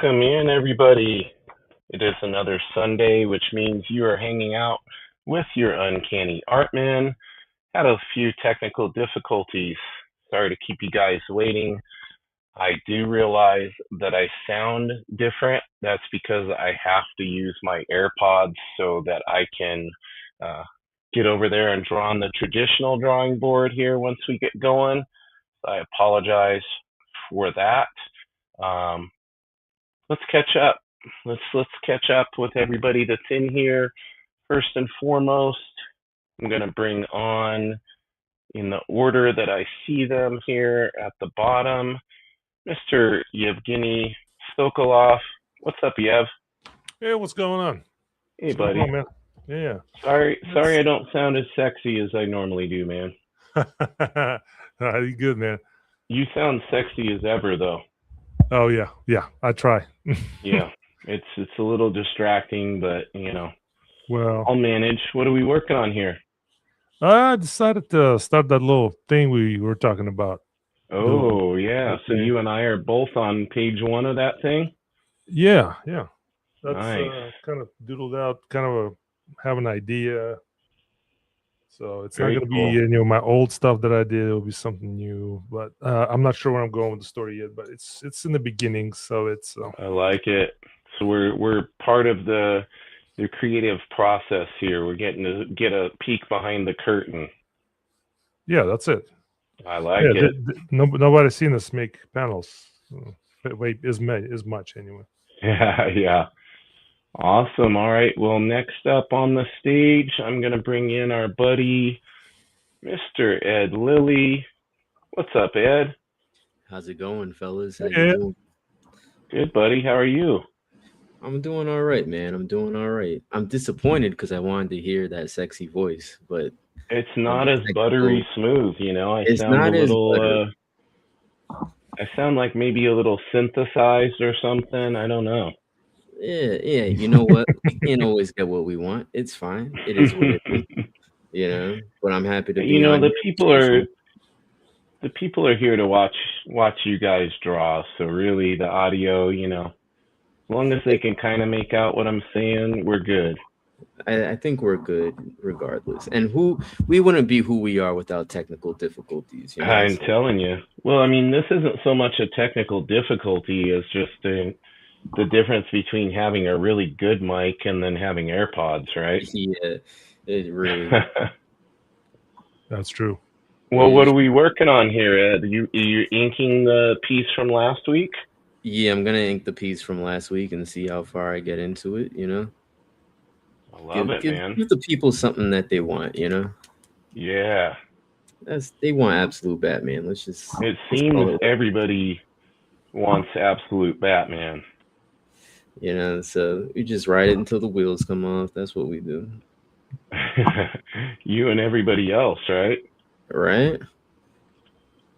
Welcome in, everybody. It is another Sunday, which means you are hanging out with your Uncanny Artman. Had a few technical difficulties. Sorry to keep you guys waiting. I do realize that I sound different. That's because I have to use my AirPods so that I can uh, get over there and draw on the traditional drawing board here once we get going. I apologize for that. Um, let's catch up. Let's catch up with everybody that's in here. First and foremost, I'm gonna bring on in the order that I see them here at the bottom, Mr. Yevgeny Stokolov. What's up, Yev? Hey, what's going on? Hey, buddy. On, man? Yeah. Sorry, I don't sound as sexy as I normally do, man. You good, man? You sound sexy as ever, though. Oh yeah, I try. Yeah, it's a little distracting, but Well, I'll manage. What are we working on here? I decided to start that little thing we were talking about. Oh, yeah. So you and I are both on page one of that thing? Yeah. That's nice. kind of doodled out, have an idea. So it's Very not going to be my old stuff that I did. It'll be something new, but I'm not sure where I'm going with the story yet. But it's in the beginning, so it's. I like it. So we're part of the creative process here. We're getting to get a peek behind the curtain. Yeah, that's it. I like it. Nobody's seen us make panels. Wait, as much anyway. Yeah. Awesome. All right. Well, next up on the stage, I'm going to bring in our buddy, Mr. Ed Lilly. What's up, Ed? How's it going, fellas? How you doing? Good, buddy. How are you? I'm doing all right, man. I'm doing all right. I'm disappointed because I wanted to hear that sexy voice, but it's not as buttery smooth, It's not as buttery. I sound like maybe a little synthesized or something. I don't know. Yeah. You know what? We can't always get what we want. It's fine. It is what it is. But I'm happy to be on. The people are here to watch you guys draw. So really, the audio, as long as they can kind of make out what I'm saying, we're good. I think we're good regardless. And we wouldn't be who we are without technical difficulties. I'm telling you. Well, I mean, this isn't so much a technical difficulty as just the difference between having a really good mic and then having AirPods, right? Yeah, it really. That's true. Well, what are we working on here, Ed? You inking the piece from last week? Yeah, I'm gonna ink the piece from last week and see how far I get into it. I love it, man. Give the people something that they want. Yeah. They want absolute Batman. It seems everybody wants absolute Batman. So we just ride it until the wheels come off. That's what we do. You and everybody else, right? Right.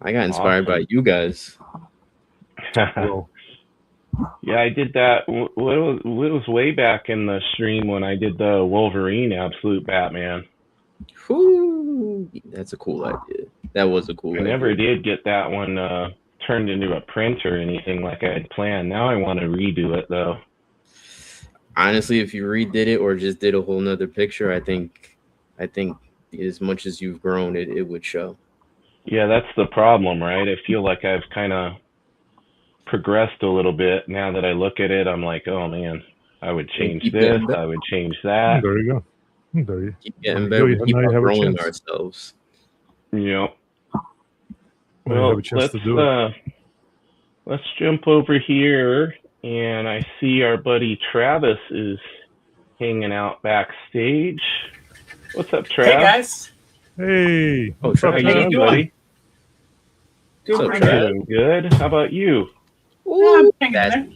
I got inspired by you guys. Yeah, I did that. It was way back in the stream when I did the Wolverine Absolute Batman. Ooh, that's a cool idea. That was a cool idea. I never did get that one turned into a print or anything like I had planned. Now I want to redo it, though. Honestly, if you redid it or just did a whole nother picture, I think as much as you've grown, it would show. Yeah, that's the problem, right? I feel like I've kind of progressed a little bit. Now that I look at it, I'm like, oh man, I would change this, I would change that. There you go. There you keep getting better. We keep growing ourselves. Yep. Well, let's jump over here, and I see our buddy Travis is hanging out backstage. What's up, Trav? Hey guys. Hey. Oh, Travis, how you doing, buddy? Doing pretty good. Doing good. How about you? I'm hanging there.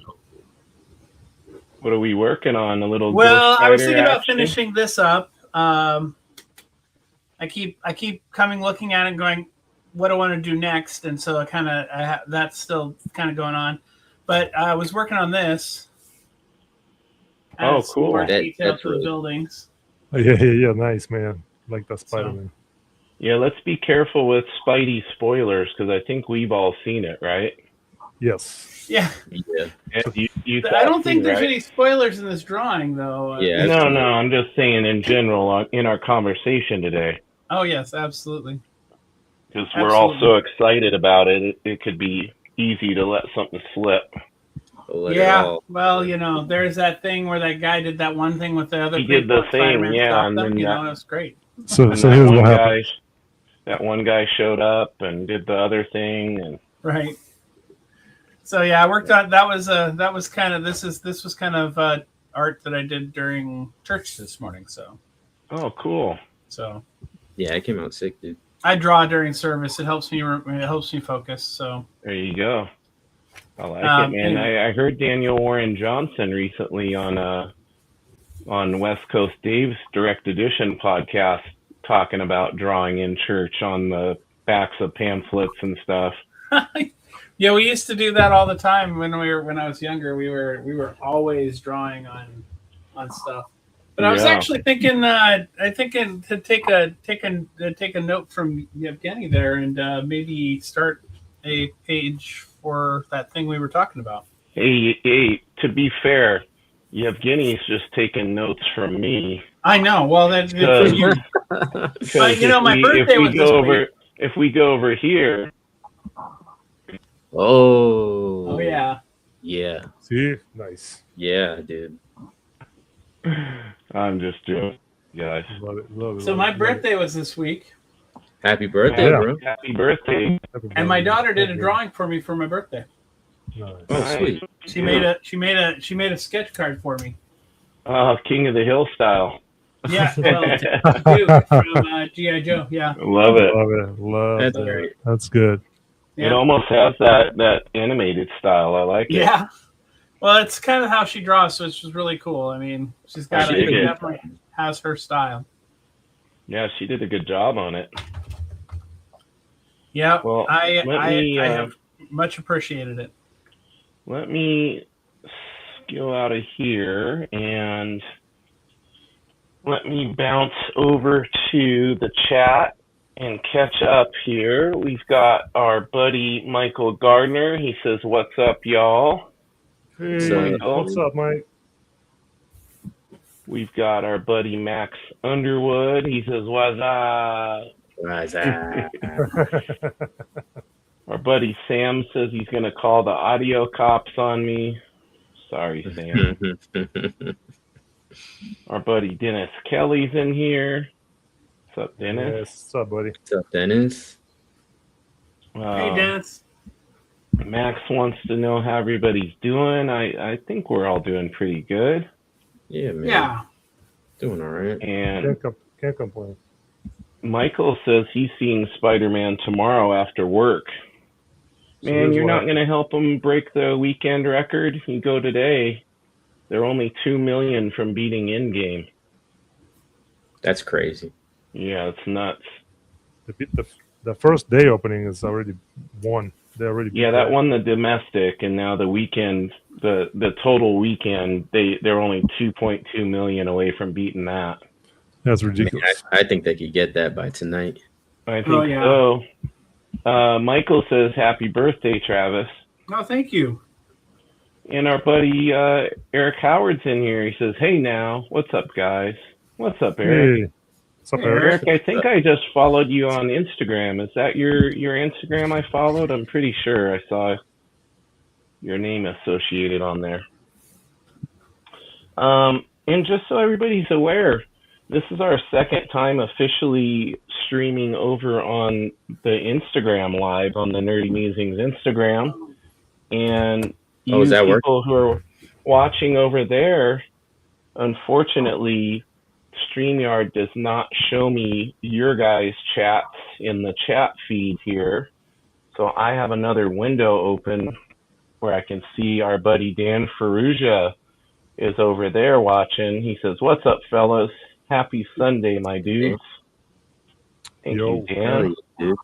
What are we working on? A little. Well, I was thinking about finishing this up. I keep looking at it and going, what do I want to do next? And so that's still kind of going on. But I was working on this. Oh, cool. More detail for the buildings. Oh, yeah, nice, man. Like that Spider-Man. Yeah, let's be careful with Spidey spoilers because I think we've all seen it, right? Yes. Yeah. You You I don't thought think too, there's right? any spoilers in this drawing, though. Yeah. No, no, I'm just saying in general in our conversation today, Oh yes, absolutely. because we're all Absolutely. so excited about it. It could be easy to let something slip. Let it Yeah. all. Well, there's that thing where that guy did that one thing with the other He did people the and thing, Spider-Man yeah, stopped and them. then It that, was great. So and so that here's one what guy, happened. that one guy showed up and did the other thing, and Right. So yeah, I worked on that was kind of this was kind of art that I did during church this morning. oh, cool. So Yeah, it came out sick, dude. I draw during service. It helps me focus. So There you go. I like it, man. anyway. I heard Daniel Warren Johnson recently on West Coast Dave's Direct Edition podcast talking about drawing in church on the backs of pamphlets and stuff. Yeah, we used to do that all the time when I was younger. We were always drawing on stuff. But I was Yeah. actually thinking to take a note from Yevgeny there and maybe start a page for that thing we were talking about. Hey, to be fair, Yevgeny's just taking notes from me. I know. Well, that's Because for you. if my birthday was this week. if we go over here, Oh. Oh yeah. Yeah. See, nice. Yeah, dude. I'm just joking, guys. Love it. Love it. So love my it, love birthday was this week, Happy birthday, Yeah. bro. Happy birthday! it. Happy and my birthday. daughter did a Happy drawing for me for my birthday. birthday. Oh, Nice. sweet. She made a sketch card for me. King of the Hill style. Yeah, well, Duke from G.I. Joe. Yeah, Love it. Love it. Love That's it. great. That's good. It yeah, almost has that animated style. I like it. yeah. Well, it's kind of how she draws, so it's just really cool. I mean, she dig it. definitely has her style. Yeah, she did a good job on it. Yeah, Well, I let me, have much appreciated it. Let me go out of here and let me bounce over to the chat and catch up here. We've got our buddy Michael Gardner. He says, "What's up, y'all?" Hey, So- what's up, Mike? We've got our buddy Max Underwood. He says, "What's up?" What's that? Our buddy Sam says he's going to call the audio cops on me. Sorry, Sam. Our buddy Dennis Kelly's in here. What's up, Dennis? Yes, what's up, buddy? What's up, Dennis? Hey, Dennis. Max wants to know how everybody's doing. I think we're all doing pretty good. Yeah, man. Yeah. Doing all right. And Can't complain. Michael says he's seeing Spider-Man tomorrow after work. So Man, here's you're what not going to help him break the weekend record? You go today. They're only 2 million from beating Endgame. That's crazy. Yeah, it's nuts. The first day opening is already won. They already beat Yeah, that won the domestic, and now the weekend, the total weekend, they're only 2.2 million away from beating that. That's I, mean, ridiculous. I think they could get that by tonight. I think Oh, yeah. so. Michael says, "Happy birthday, Travis." No, thank you. And our buddy Eric Howard's in here. He says, "Hey now, what's up, guys? What's up, Eric?" Hey, what's up, Hey, Eric? Eric, I think I just followed you on Instagram. Is that your Instagram I followed? I'm pretty sure I saw your name associated on there. And just so everybody's aware, this is our second time officially streaming over on the Instagram live on the Nerdy Musings Instagram. And you is that people who are watching over there, unfortunately, StreamYard does not show me your guys' chats in the chat feed here. So I have another window open where I can see our buddy Dan Ferrugia is over there watching. He says, "What's up, fellas? Happy Sunday, my dudes." Thank Yo. you, Dan. Dude.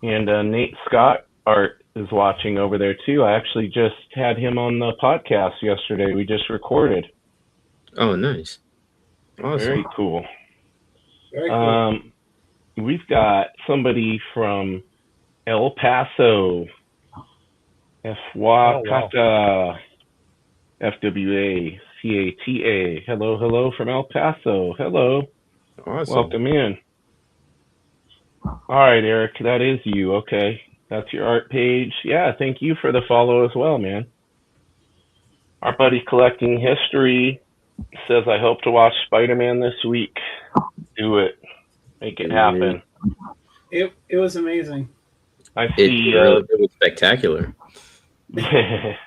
And Nate Scott Art is watching over there too. I actually just had him on the podcast yesterday. We just recorded. Oh, nice. Awesome. Very cool. Very cool. We've got somebody from El Paso, wow. Efwakata. FWACATA. Hello, hello from El Paso. Hello. Awesome. Welcome in. All right, Eric, that is you. Okay. That's your art page. Yeah, thank you for the follow as well, man. Our buddy Collecting History says, I hope to watch Spider-Man this week. Do it. Make it happen. It was amazing. I see. It was spectacular. Mr.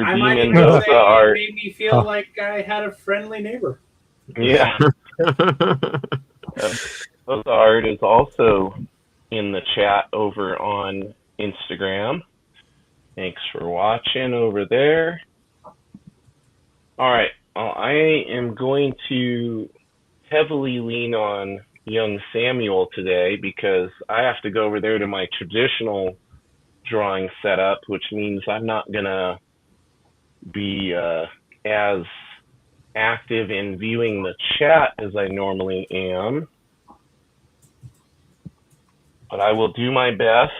I D might even Mendoza say art. it made me feel like I had a friendly neighbor. Yeah. Mendoza art is also in the chat over on Instagram. Thanks for watching over there. All right. I am going to heavily lean on young Samuel today because I have to go over there to my traditional drawing setup, which means I'm not going to be as active in viewing the chat as I normally am. But I will do my best,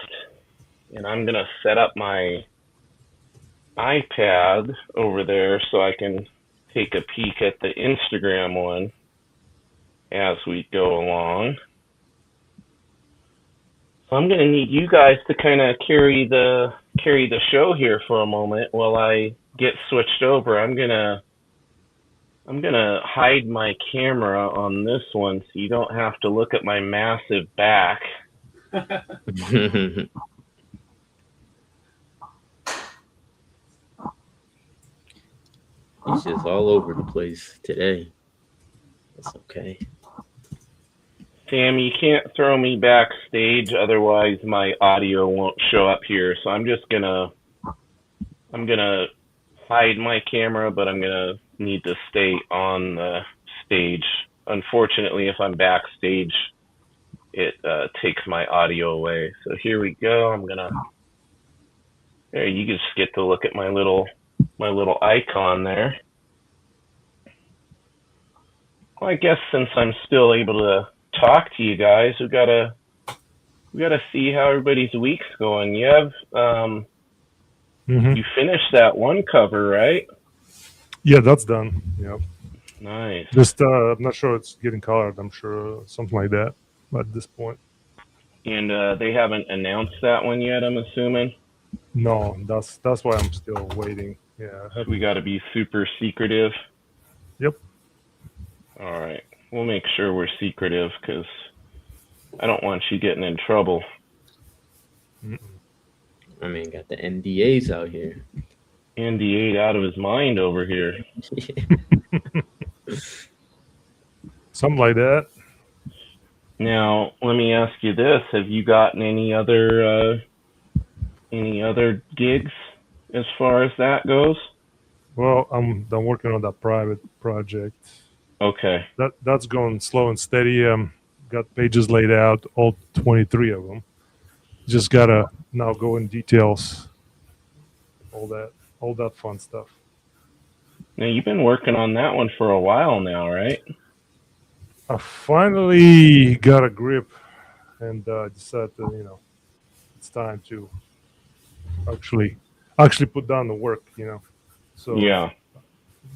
and I'm going to set up my iPad over there so I can take a peek at the Instagram one as we go along. So I'm going to need you guys to kind of carry the show here for a moment while I get switched over. I'm gonna hide my camera on this one so you don't have to look at my massive back. He's just all over the place today. That's okay. Sam, you can't throw me backstage, otherwise my audio won't show up here. So I'm gonna hide my camera, but I'm gonna need to stay on the stage. Unfortunately, if I'm backstage, it takes my audio away. So here we go. There, you just get to look at my little icon there. Well, I guess since I'm still able to talk to you guys, we gotta see how everybody's week's going. You have you finished that one cover, right? Yeah, that's done. Yeah. Nice. Just I'm not sure it's getting colored. I'm sure something like that at this point. And they haven't announced that one yet, I'm assuming. No, that's why I'm still waiting. Yeah. We got to be super secretive. Yep. All right. We'll make sure we're secretive because I don't want you getting in trouble. I mean, got the NDAs out here. NDA out of his mind over here. Something like that. Now, let me ask you this: have you gotten any other gigs as far as that goes? Well, I'm working on that private project. Okay. That's going slow and steady. Got pages laid out, all 23 of them. Just gotta now go in details. All that fun stuff. Now you've been working on that one for a while now, right? I finally got a grip and decided to, it's time to actually put down the work, So yeah,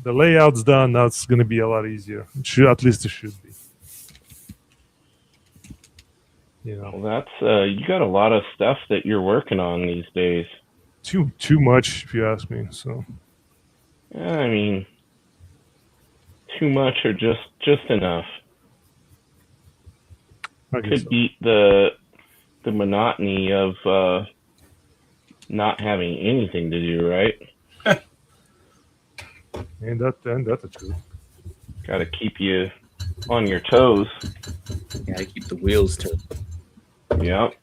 the layout's done. Now it's going to be a lot easier. At least it should be. Well, that's you got a lot of stuff that you're working on these days. Too much, if you ask me. So. I mean, too much or just enough. Could beat the monotony of not having anything to do, right? And that's the truth. Got to keep you on your toes. Got to keep the wheels turning. Yep.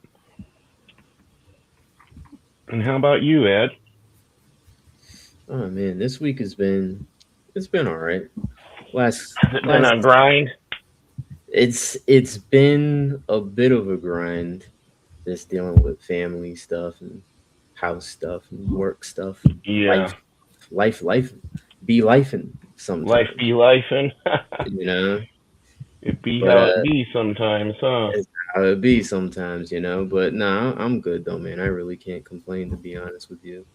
And how about you, Ed? Oh man, this week it's been all right. Has it been a grind? It's been a bit of a grind, just dealing with family stuff and house stuff and work stuff. Yeah. Life be lifing sometimes. Life be lifing. It be how it be sometimes, huh? It's how it be sometimes, But nah, I'm good though, man. I really can't complain, to be honest with you.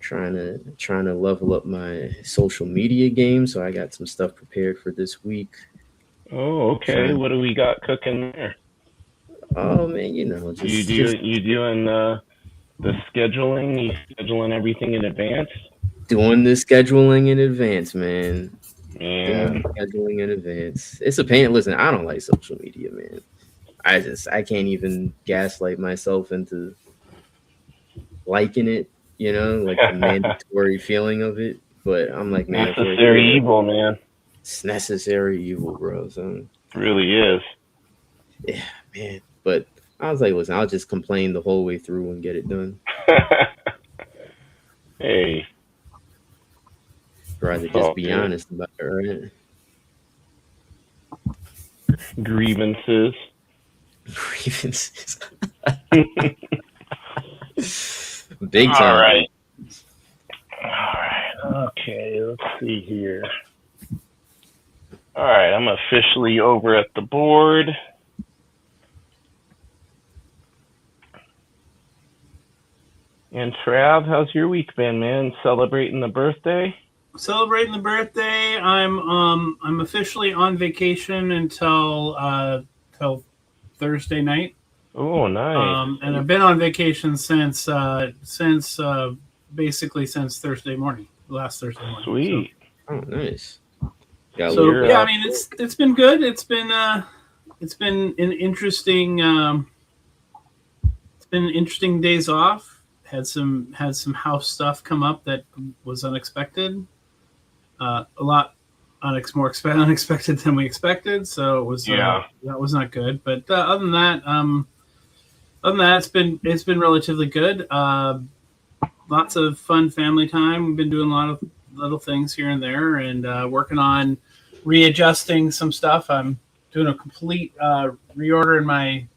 trying to level up my social media game. So I got some stuff prepared for this week. Oh, okay. What do we got cooking there? Oh man, just You doing the scheduling? You scheduling everything in advance? doing the scheduling in advance, man. Doing Man, the scheduling in advance. It's a pain. Listen, I don't like social media, man. I can't even gaslight myself into liking it, like the mandatory feeling of it. But I'm like, man, if we're necessary here, evil, man. it's necessary evil, bro. So It really is. yeah, man. But I was like, listen, I'll just complain the whole way through and get it done. Hey, I'd rather it's just all be good. honest about it, right? Grievances. Grievances. All Big time. right. All right. Okay, let's see here. All right, I'm officially over at the board. And Trav, how's your week been, man? Celebrating the birthday? Celebrating the birthday. I'm officially on vacation till Thursday night. Oh, nice. And I've been on vacation since basically since Thursday morning, last Thursday morning. Sweet. Oh, nice. So yeah, I mean it's been good. It's been an interesting days off. Had some house stuff come up that was unexpected. A lot more unexpected than we expected. So it was that was not good. But other than that, it's been relatively good. Lots of fun family time. We've been doing a lot of little things here and there, and working on readjusting some stuff. I'm doing a complete reorder in my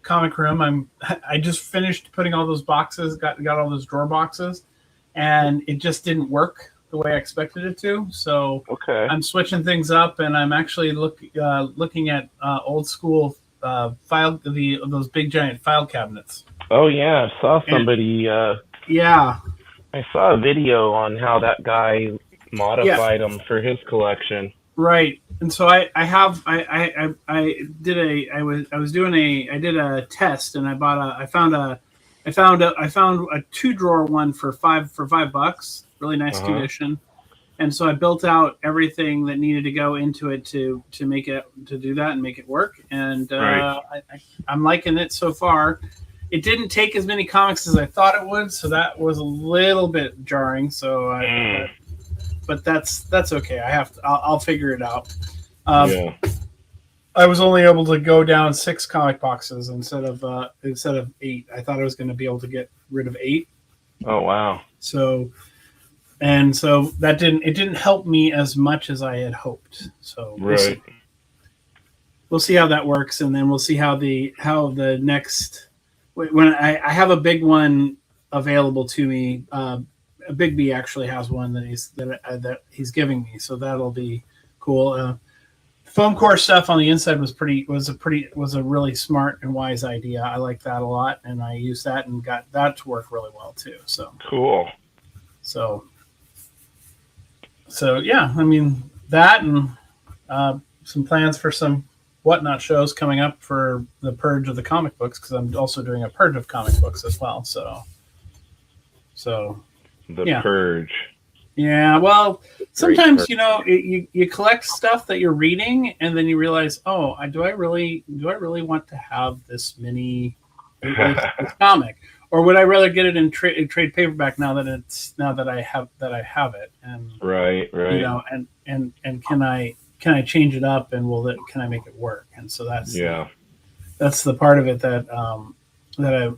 comic room. I just finished putting all those boxes, got all those drawer boxes, and it just didn't work the way I expected it to. So okay. I'm switching things up, and I'm actually looking at old school those big giant file cabinets. Oh yeah, I saw somebody. Yeah. I saw a video on how that guy modified them for his collection. Right. And so I did a test, and I found a 2-drawer one for $5, really nice condition. And so I built out everything that needed to go into it to make it, to do that and make it work. And I'm liking it so far. It didn't take as many comics as I thought it would, so that was a little bit jarring. So but that's okay. I'll figure it out. I was only able to go down 6 comic boxes instead of 8. I thought I was going to be able to get rid of 8. Oh wow! So that didn't help me as much as I had hoped. So we'll see how that works, and then we'll see how the next, when I have a big one available to me. Big B actually has one that he's giving me, so that'll be cool. Foam core stuff on the inside was a really smart and wise idea. I like that a lot, and I used that and got that to work really well too. So cool. So yeah, I mean that, and some plans for some whatnot shows coming up for the purge of the comic books, because I'm also doing a purge of comic books as well. So the purge. Yeah, well, sometimes you collect stuff that you're reading, and then you realize, oh, do I really want to have this mini this comic, or would I rather get it in trade paperback now that I have it, and right, and can I change it up, and can I make it work? And so that's the part of it that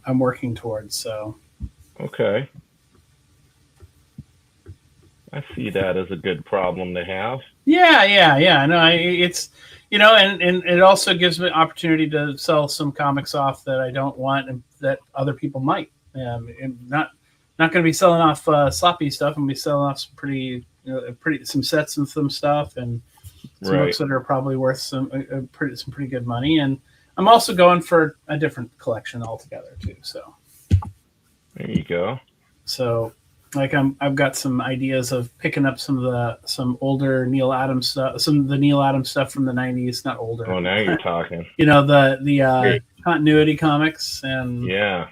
I'm working towards. So okay. I see that as a good problem to have. Yeah. No, it's and it also gives me opportunity to sell some comics off that I don't want and that other people might. And not going to be selling off sloppy stuff. I'm going to be selling off some some sets and some stuff, and some books that are probably worth some pretty good money. And I'm also going for a different collection altogether too. So there you go. So I've got some ideas of picking up some older Neil Adams stuff, some of the Neil Adams stuff from the '90s, not older. Oh, now you're talking. The continuity comics Yeah.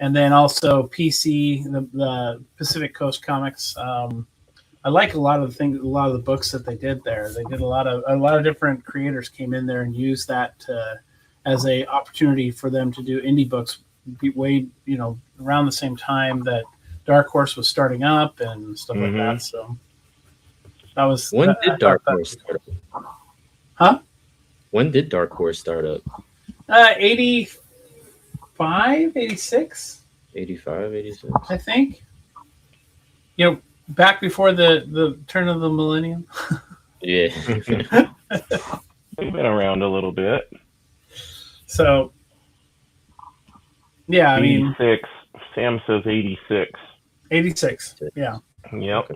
and then also PC, the Pacific Coast comics. I like a lot of the books that they did there. They did a lot of different creators came in there and used that as a opportunity for them to do indie books, around the same time that Dark Horse was starting up and stuff like that. So that was when did Dark Horse start up? Huh? When did Dark Horse start up? 85, 86? 85, 86? I think. Back before the turn of the millennium. Yeah. They've been around a little bit. So, yeah, 86. Sam says 86. 86. Yeah. Yep.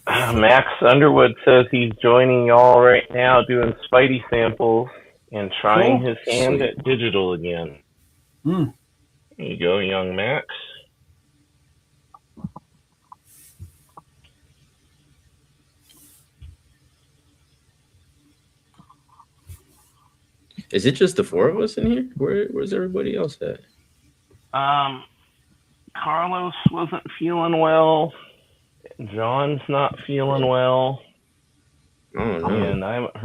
Max Underwood says he's joining y'all right now doing Spidey samples and trying his hand at digital again. There you go, young Max. Is it just the four of us in here? Where's everybody else at? Carlos wasn't feeling well. John's not feeling well. Oh no. And I haven't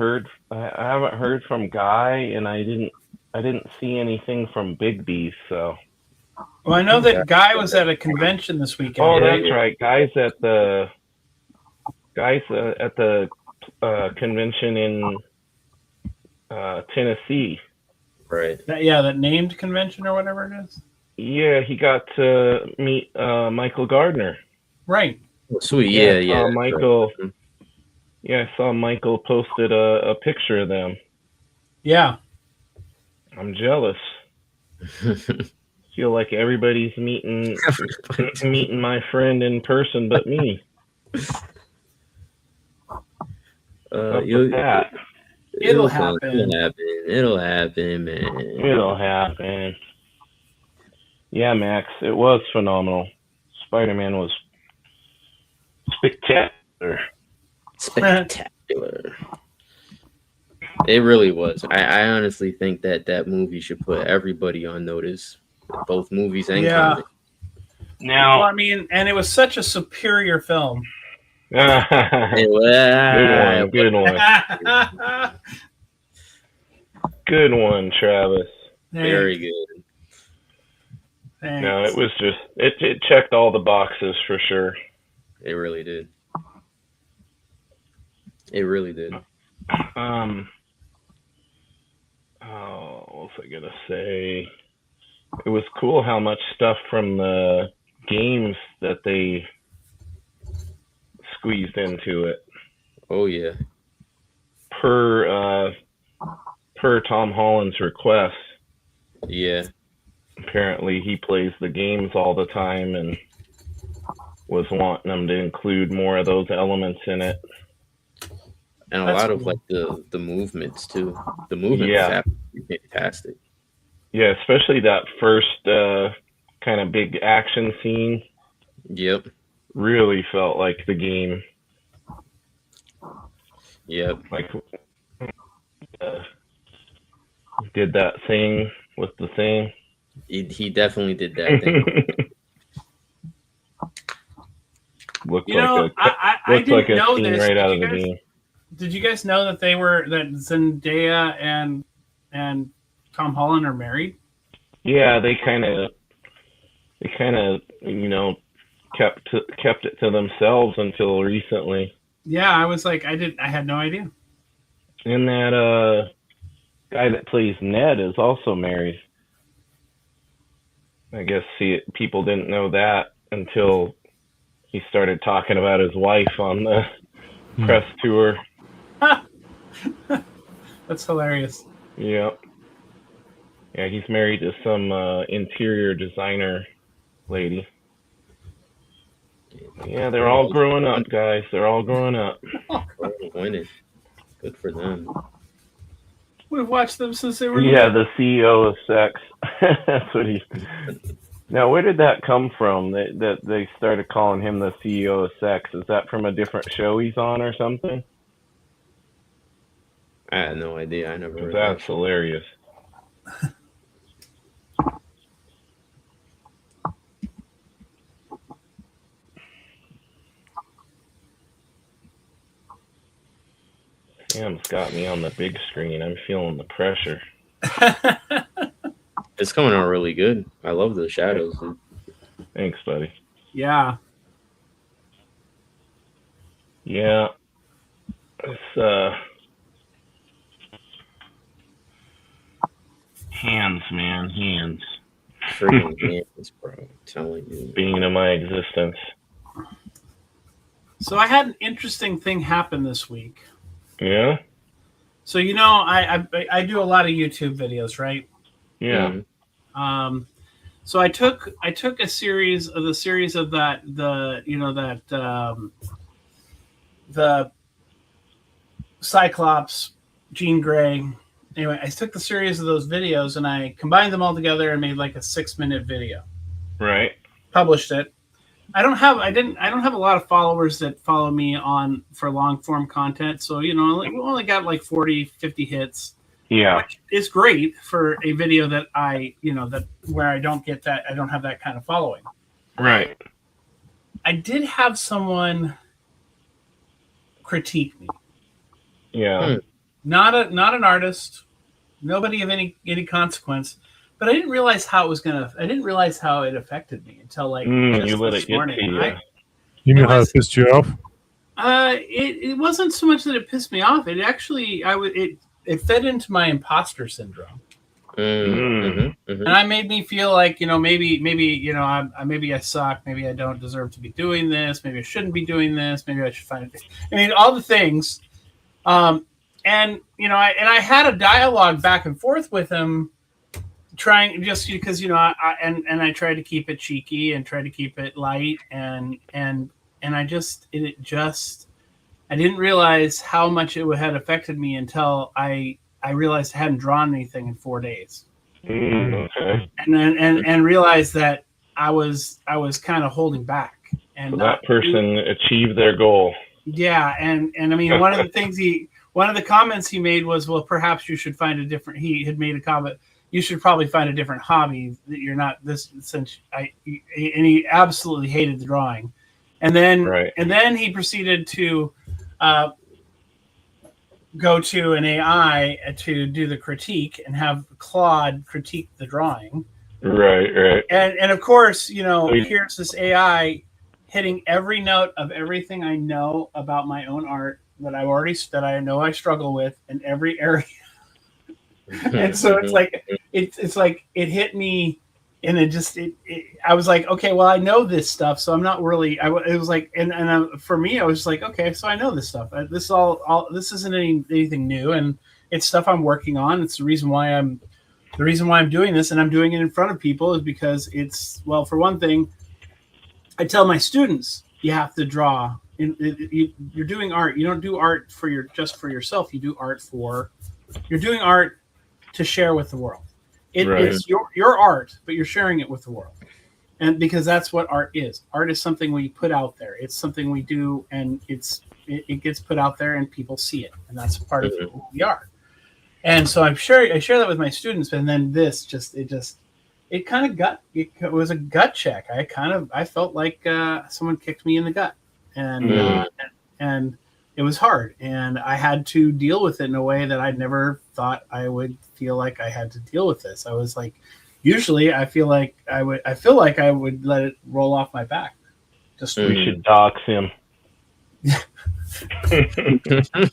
heard from Guy, and I didn't see anything from Big B. So. Well, I know that Guy was at a convention this weekend. Oh, that's right. Guy's at the convention in Tennessee. Right. That named convention or whatever it is. Yeah, he got to meet Michael Gardner. Right. Oh, sweet. Yeah. Michael. Right. Yeah, I saw Michael posted a picture of them. Yeah. I'm jealous. Feel like everybody's meeting my friend in person but me. It'll happen. It'll happen, man. It'll happen. Yeah, Max, it was phenomenal. Spider-Man was spectacular. It really was. I honestly think that movie should put everybody on notice. Both movies and comics. Now, well, and it was such a superior film. Good one. Good one, Travis. Very good. Thanks. No, it was just it checked all the boxes for sure. It really did. It really did. What was I gonna say? It was cool how much stuff from the games that they squeezed into it. Oh yeah. Per Tom Holland's request. Yeah. Apparently he plays the games all the time and was wanting them to include more of those elements in it. And a lot of like the movements too. The movement was absolutely fantastic. Yeah, especially that first kind of big action scene. Yep. Really felt like the game. Yep. Like did that thing with the thing. He definitely did that thing. Looked I didn't like a know scene this. right out of the game. Did you guys know that that Zendaya and Tom Holland are married? Yeah, they kind of kept it to themselves until recently. Yeah, I was like, I had no idea. And that guy that plays Ned is also married. I guess people didn't know that until he started talking about his wife on the press tour. That's hilarious. Yep. Yeah, he's married to some interior designer lady. Yeah, they're all growing up, guys. They're all growing up. Winning. Good for them. We've watched them since they were the CEO of sex. That's what Now, where did that come from? That they started calling him the CEO of sex. Is that from a different show he's on or something? I had no idea. I never 'Cause heard that. that's hilarious. Sam's got me on the big screen. I'm feeling the pressure. It's coming out really good. I love the shadows. Dude. Thanks, buddy. Yeah. Yeah. It's hands, man, hands. Freaking hands, bro. I'm telling you. Being in my existence. So I had an interesting thing happen this week. Yeah? So I do a lot of YouTube videos, right? Yeah. So I took a series of the Cyclops, Jean Grey. Anyway, I took the series of those videos and I combined them all together and made like a 6-minute video. Right. Published it. I don't have a lot of followers that follow me for long form content. So, we only got like 40, 50 hits. Yeah. Which is great for a video that where I don't have that kind of following. Right. I did have someone critique me. Yeah. Not an artist, nobody of any consequence, but I didn't realize how it affected me until like you let this it get morning. to you. You know how it pissed you off? It wasn't so much that it pissed me off. It actually it fed into my imposter syndrome. And I made me feel like, maybe I suck. Maybe I don't deserve to be doing this. Maybe I shouldn't be doing this. Maybe I should find it. I mean, all the things. And I had a dialogue back and forth with him, trying just because I tried to keep it cheeky and try to keep it light and I didn't realize how much it had affected me until I realized I hadn't drawn anything in 4 days. Okay. And realized that I was kind of holding back. And so that person achieved their goal. Yeah, and I mean one of the comments he made was, well, perhaps you should find a different. He had made a comment. You should probably find a different hobby that you're not this since and he absolutely hated the drawing. And then he proceeded to go to an AI to do the critique and have Claude critique the drawing. Right. And of course, here's this AI hitting every note of everything I know about my own art that I know I struggle with in every area. And so it's like it hit me, and I was like, okay, well, I know this stuff, so I'm not really. It was like, for me, I was like, okay, so I know this stuff. This isn't anything new, and it's stuff I'm working on. It's the reason why I'm doing this, and I'm doing it in front of people is because for one thing, I tell my students you have to draw. You're doing art. You don't do art just for yourself. You do art you're doing art to share with the world. It's your art, but you're sharing it with the world. And because that's what art is. Art is something we put out there. It's something we do, and it gets put out there, and people see it, and that's part of who we are. And so I share that with my students, and then it was a gut check. I felt like someone kicked me in the gut, and it was hard, and I had to deal with it in a way that I'd never thought I would feel like I had to deal with this. I was like, usually I feel like I would let it roll off my back. We should dox him.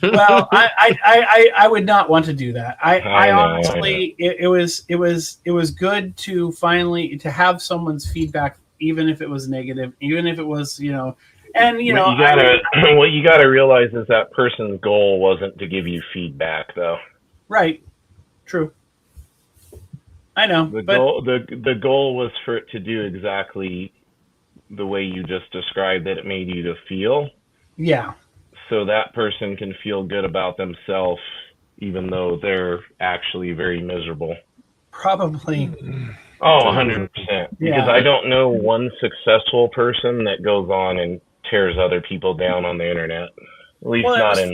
Well, I would not want to do that. I honestly, it was good to finally to have someone's feedback, even if it was negative, even if it was, and what you gotta realize is that person's goal wasn't to give you feedback, though. Right. True. I know. The goal was for it to do exactly the way you just described that it made you to feel. Yeah. So that person can feel good about themselves, even though they're actually very miserable. Probably. Oh, Mhm. 100%. Because Yeah. I don't know one successful person that goes on and tears other people down on the internet. Well, it was At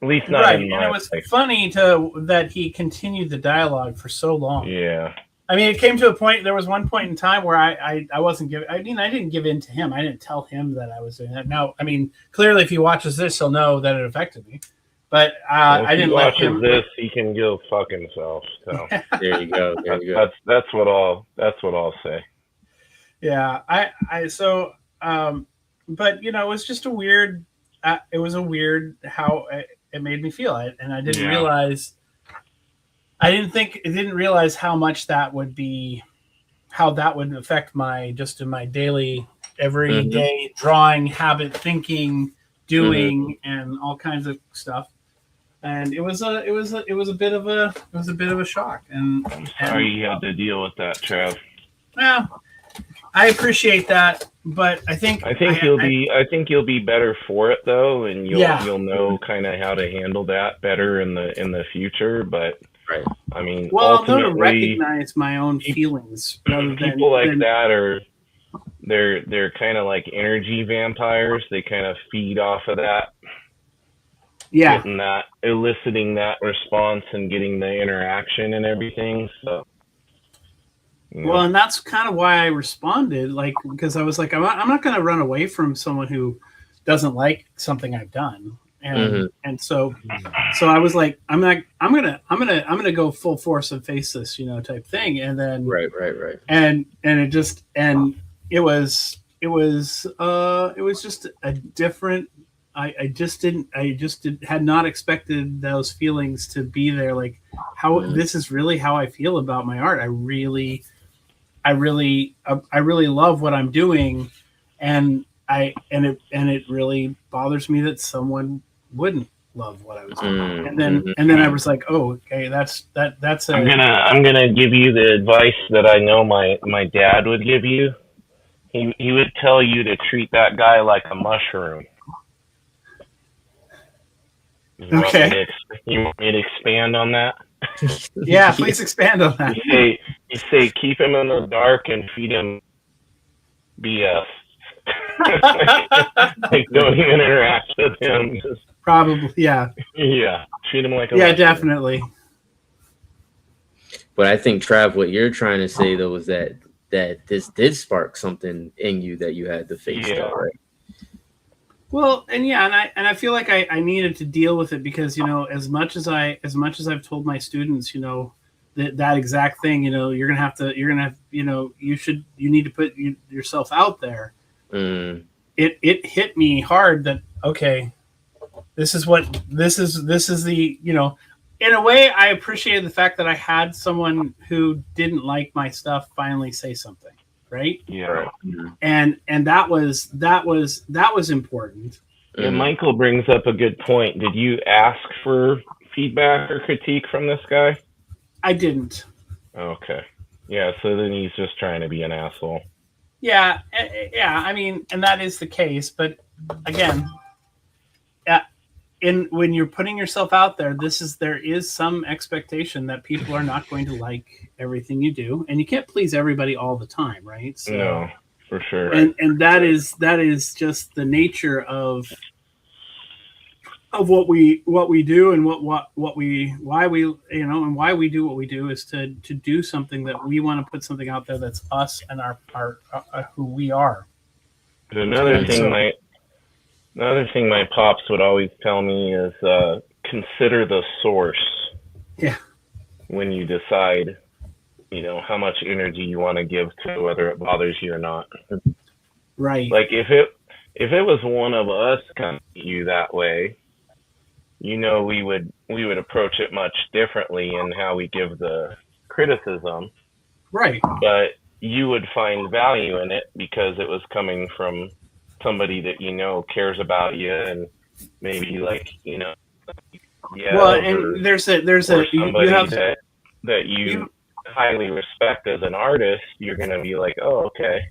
least not right, in and it my was life. funny that he continued the dialogue for so long. Yeah. I mean, it came to a point. There was one point in time where I wasn't giving. I mean, I didn't give in to him. I didn't tell him that I was doing that. Now, I mean, clearly, if he watches this, he'll know that it affected me. But Well, if I he didn't let watches him. this, he can go fuck himself. So There you go. There you go. that's what I'll say. Yeah, so, but it was just a weird. It was a weird how it made me feel, and I didn't Yeah. realize. I didn't realize how much that would be, how that would affect my daily, everyday drawing habit, thinking, doing, and all kinds of stuff. And it was a bit of a shock. And I'm sorry you had to deal with that, Trav. well, I appreciate that, but I think you'll be better for it though, and Yeah. you'll know kind of how to handle that better in the future. But Right. I mean, Well, I'll know to ultimately, recognize my own feelings rather than people like that are they're kind of like energy vampires. They kind of feed off of that, Yeah. getting that, eliciting that response and getting the interaction and everything. So, Well, and that's kind of why I responded, like, because I was like, I'm not going to run away from someone who doesn't like something I've done, and so I was like, I'm gonna go full force and face this, type thing, and then Right. and it was just a different. I just had not expected those feelings to be there. Like, how this is really how I feel about my art. I really love what I'm doing, and it really bothers me that someone wouldn't love what I was doing. And then I was like, oh, okay, that's a. I'm gonna give you the advice that I know my dad would give you. He would tell you to treat that guy like a mushroom. Okay. You want me to expand on that? Yeah, please expand on that. You say keep him in the dark and feed him BS. Like, don't even interact with him. Just, Probably, yeah. Yeah, treat him like a Yeah, mushroom. definitely. But I think, Trav, what you're trying to say though is that this did spark something in you that you had to face, though, right? Well, and I feel like I needed to deal with it because as much as I've told my students that exact thing, you need to put yourself out there. It hit me hard that okay, this is the in a way I appreciated the fact that I had someone who didn't like my stuff finally say something. Right. Yeah. And that was important. Yeah, Michael brings up a good point. Did you ask for feedback or critique from this guy? I didn't. Okay. Yeah, so then he's just trying to be an asshole. Yeah. I mean, and that is the case. But again, when you're putting yourself out there, there is some expectation that people are not going to like everything you do, and you can't please everybody all the time, right? So, no, for sure. And that is just the nature of what we do and why we do what we do is to do something that we want to put something out there that's us and our who we are. But another thing my pops would always tell me is consider the source. Yeah. When you decide, how much energy you want to give to whether it bothers you or not. Right. Like if it was one of us coming at you that way, we would approach it much differently in how we give the criticism. Right. But you would find value in it because it was coming from somebody that cares about you and maybe well, and there's somebody you have that you highly respect as an artist. You're gonna be like, oh, okay,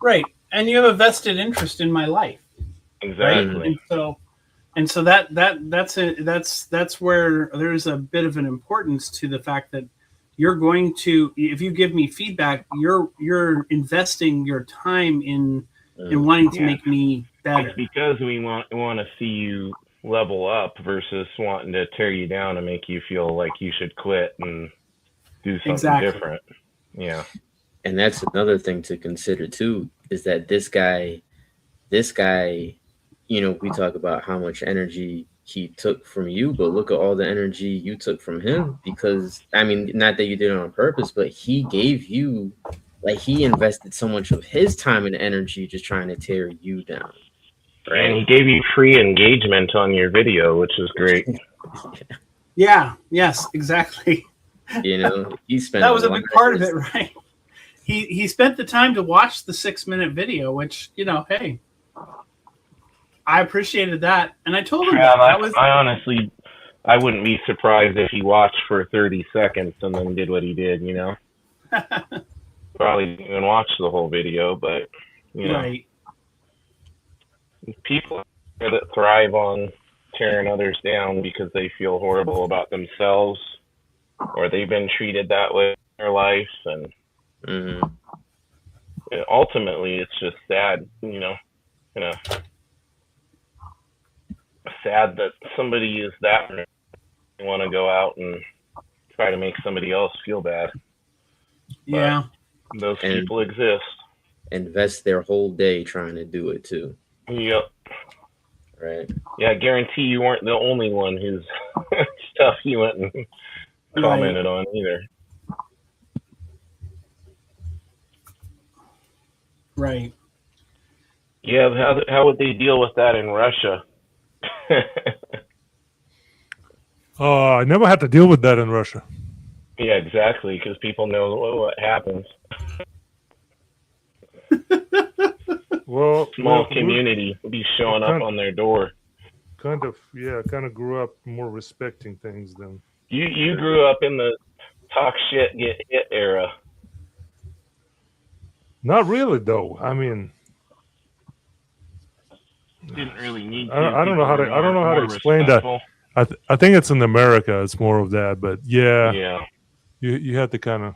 right, and you have a vested interest in my life, exactly. Right? And so that's where there's a bit of an importance to the fact that you're going to, if you give me feedback, you're investing your time in wanting to Yeah. make me better. It's because we want to see you level up versus wanting to tear you down and make you feel like you should quit and do something Exactly. different. Yeah. And that's another thing to consider too, is that this guy, we talk about how much energy he took from you, but look at all the energy you took from him. Because I mean, not that you did it on purpose, but he gave you, like, he invested so much of his time and energy just trying to tear you down, And he right? gave you free engagement on your video, which is great. Yeah. Yes. Exactly. He spent That a was a lot big part of his it, right? He spent the time to watch the 6-minute video, which hey, I appreciated that, and I told him Yeah, that was I honestly, I wouldn't be surprised if he watched for 30 seconds and then did what he did. Probably didn't even watch the whole video, but right. people that thrive on tearing others down because they feel horrible about themselves or they've been treated that way in their life, and ultimately it's just sad, sad that somebody is that they want to go out and try to make somebody else feel bad. Yeah. But those people exist. invest their whole day trying to do it too. Yep. Right. Yeah, I guarantee you weren't the only one whose stuff you went and commented on either. Right. Yeah, how would they deal with that in Russia? I never had to deal with that in Russia. Yeah, exactly, because people know what happens. Well, Small community will be showing up on their door. Kind of grew up more respecting things than you grew up in the talk shit get hit era. Not really, though. I mean, didn't really need to. I don't know how to explain respectful. That. I think it's in America. It's more of that, but yeah. You have to kind of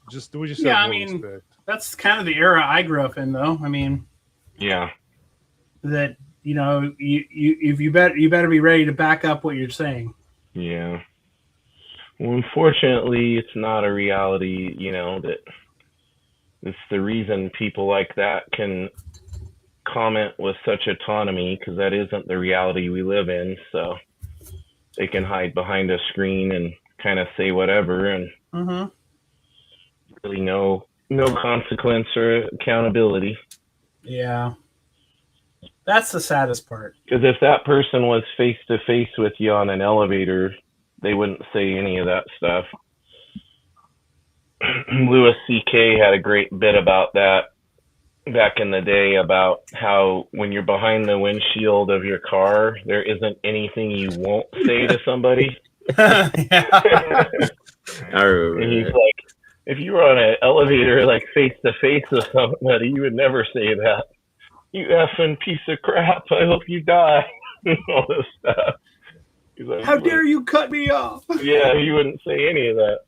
just do what you said. Yeah, I mean, respect. That's kind of the era I grew up in, though. I mean, yeah, that you better be ready to back up what you're saying. Yeah. Well, unfortunately, it's not a reality. That it's the reason people like that can comment with such autonomy, because that isn't the reality we live in. So they can hide behind a screen and kind of say whatever, and really no consequence or accountability. Yeah, that's the saddest part. Because if that person was face to face with you on an elevator, they wouldn't say any of that stuff. Louis C.K. had a great bit about that back in the day, about how when you're behind the windshield of your car, there isn't anything you won't say to somebody. I remember. And he's like, if you were on an elevator like face to face with somebody, you would never say that. You effing piece of crap, I hope you die. All this stuff. He's like, how dare you cut me off? Yeah, he wouldn't say any of that.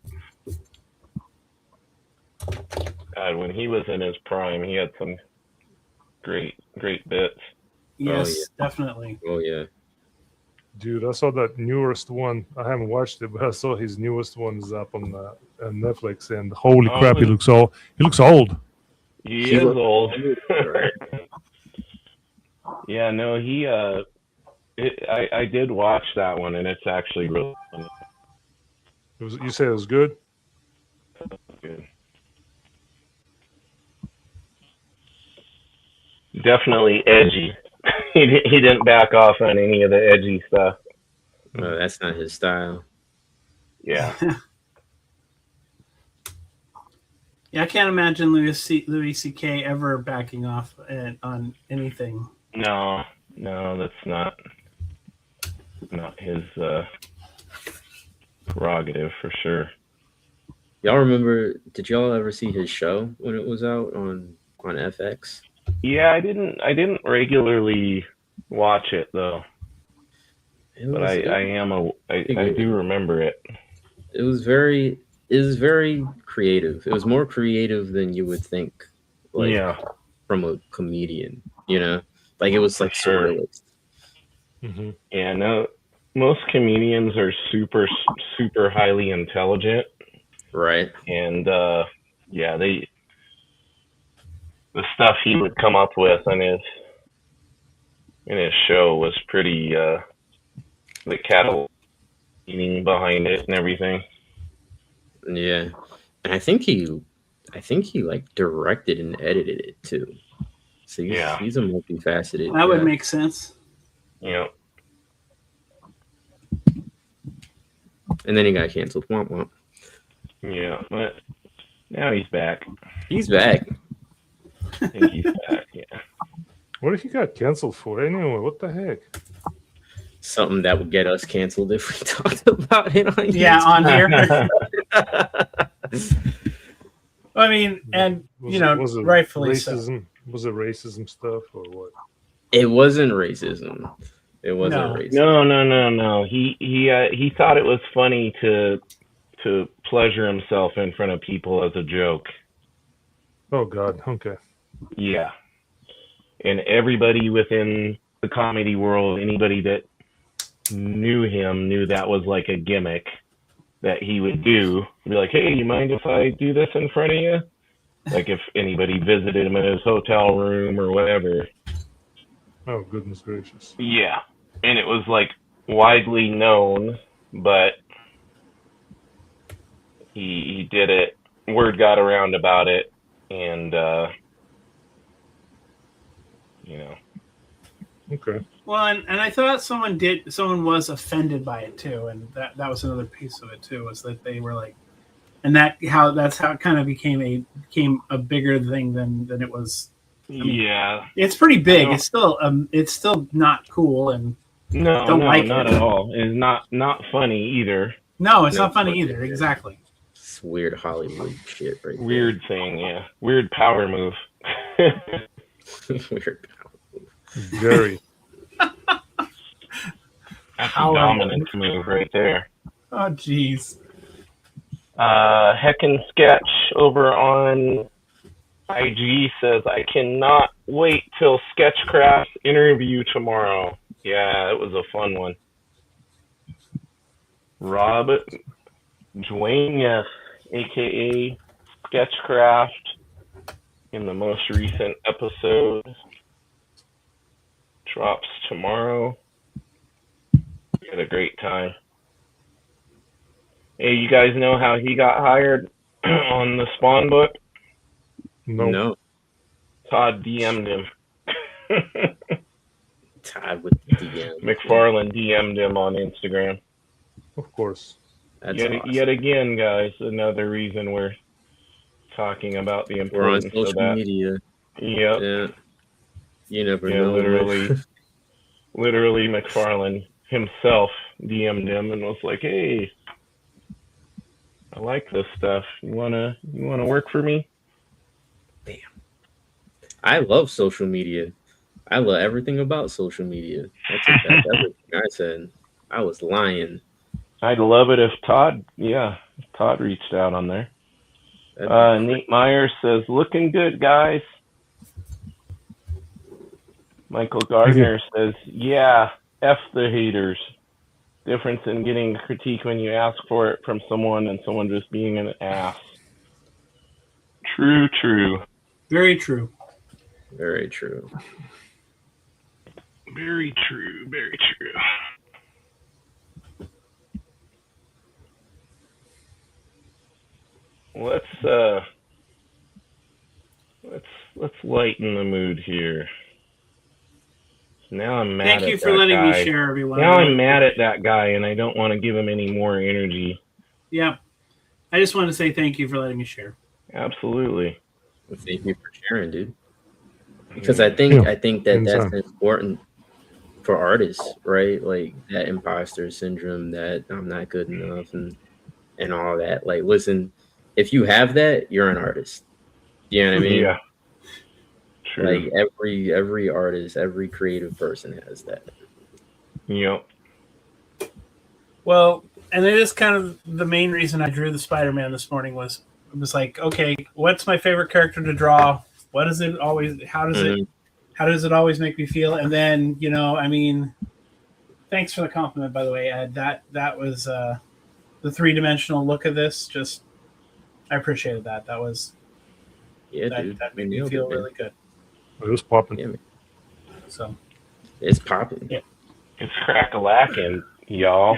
God, when he was in his prime, he had some great bits. Yes, definitely. Oh yeah. Dude, I saw that newest one. I haven't watched it, but I saw his newest one is up on Netflix, and holy crap, he looks old. He looks old. He is old. Yeah, no, I did watch that one, and it's actually really funny. You said it was good? Good. Definitely edgy. He didn't back off on any of the edgy stuff. No, that's not his style. Yeah. Yeah, I can't imagine Louis C.K. ever backing off on anything. No, that's not his prerogative for sure. Y'all remember? Did y'all ever see his show when it was out on FX? Yeah, I didn't regularly watch it though, but I do remember it. It was very creative. It was more creative than you would think, like Yeah, from a comedian, you know? Like it was for like sure. surrealist. Hmm. Yeah, no, most comedians are super highly intelligent, Right. and yeah, the stuff he would come up with in his show was pretty the cattle eating behind it and everything. Yeah. And I think he like directed and edited it too. So he's Yeah, he's a multifaceted That would guy. make sense. you know, And then he got canceled. Womp womp. yeah, but now he's back. He's back. I think he's back. Yeah. What if he got canceled for anyway? What the heck? Something that would get us canceled if we talked about it on Yeah, on here. YouTube. I mean, and Was it rightfully so. racism? Was it racism stuff or what? It wasn't racism. It wasn't No. racism. No. He thought it was funny to pleasure himself in front of people as a joke. Oh God. Okay. Yeah. And everybody within the comedy world, anybody that knew him, knew that was like a gimmick that he would do. Be like, hey, you mind if I do this in front of you? Like if anybody visited him in his hotel room or whatever. Oh goodness gracious. Yeah. And it was like widely known, but he did it. Word got around about it, and you know. Okay. Well, and I thought someone was offended by it too, and that was another piece of it too, was that they were like, and that's how it kind of became a bigger thing than it was. mean, Yeah. It's pretty big. It's still not cool, and No, don't no, like not it. at all. It's not funny either. No, it's No, not funny fucking either. weird. Exactly. It's weird Hollywood shit right Weird thing, yeah. Weird power move. there. Weird. Very. That's a Power dominant move right there. Oh, jeez. Heckin' Sketch over on IG says, I cannot wait till Sketchcraft's interview tomorrow. Yeah, it was a fun one. Rob Dwayne, aka Sketchcraft, in the most recent episode, drops tomorrow. We had a great time. Hey, you guys know how he got hired on the Spawn book? No. No. Todd DM'd him. Tied with the DM. McFarlane DM'd him on Instagram. Of course. That's Yet, awesome. yet again, guys, another reason we're talking about the We're on importance of social that. media. Yep. Yeah. You never Yeah, know. literally McFarlane himself DM'd him and was like, "Hey, I like this stuff. You wanna work for me?" I love social media. I love everything about social media. I take back everything I said. I was lying. I'd love it if Todd reached out on there. That'd be Nate Myers says, "Looking good, guys." Michael Gardner says, "Yeah, F the haters. Difference in getting a critique when you ask for it from someone and someone just being an ass." True. Very true. very true. Very true. Let's lighten the mood here. Now I'm mad Thank at you for that letting guy. me share, everyone. Now I'm mad at that guy, and I don't want to give him any more energy. Yeah. I just want to say thank you for letting me share. Absolutely. Well, thank you for sharing, dude. Because I think that Anytime. that's important for artists, right? Like that imposter syndrome, that I'm not good enough, and all that. Like, listen, if you have that, you're an artist. You know what I mean? Yeah. True. Like every artist, every creative person has that. Yep. Well, and it is kind of the main reason I drew the Spider-Man this morning was it was like, okay, what's my favorite character to draw? What is it always? How does it always make me feel? And then I mean, thanks for the compliment, by the way, Ed. That was the 3-dimensional look of this. Just I appreciated that. That was dude. that made me feel really good. It was popping. Yeah, man. So It's popping. Yeah. It's crack-a-lacking, y'all.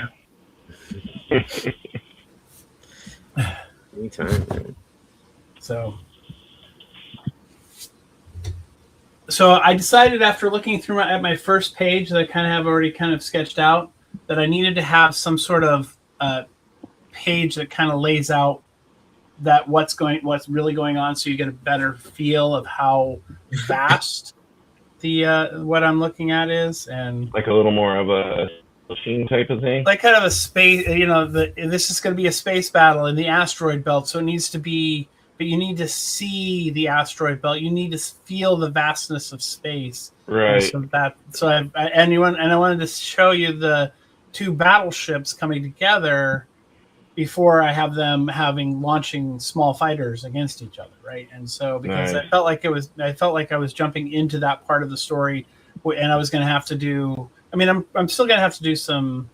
Anytime, man. So I decided after looking through at my first page that I kind of have already kind of sketched out that I needed to have some sort of page that kind of lays out that what's really going on, so you get a better feel of how vast the what I'm looking at is, and Like a little more of a machine type of thing. like kind of a space. This is going to be a space battle in the asteroid belt, so it needs to be. But you need to see the asteroid belt. You need to feel the vastness of space. Right. I wanted to show you the 2 battleships coming together before I have them launching small fighters against each other, right? And so because Nice. I felt like I was jumping into that part of the story, and I was going to have to do. I mean, I'm still going to have to do some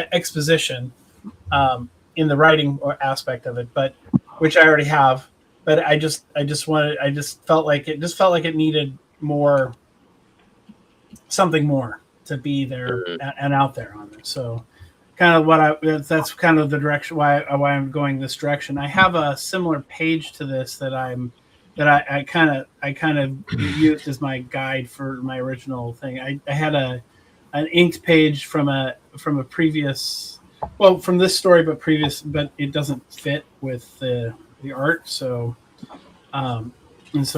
exposition. In the writing aspect of it, but which I already have. But I just felt like it needed something more to be there and out there on it. So kind of that's kind of the direction why I'm going this direction. I have a similar page to this that I kind of used as my guide for my original thing. I had an inked page from a previous. Well, from this story, but it doesn't fit with the art. So, I'm just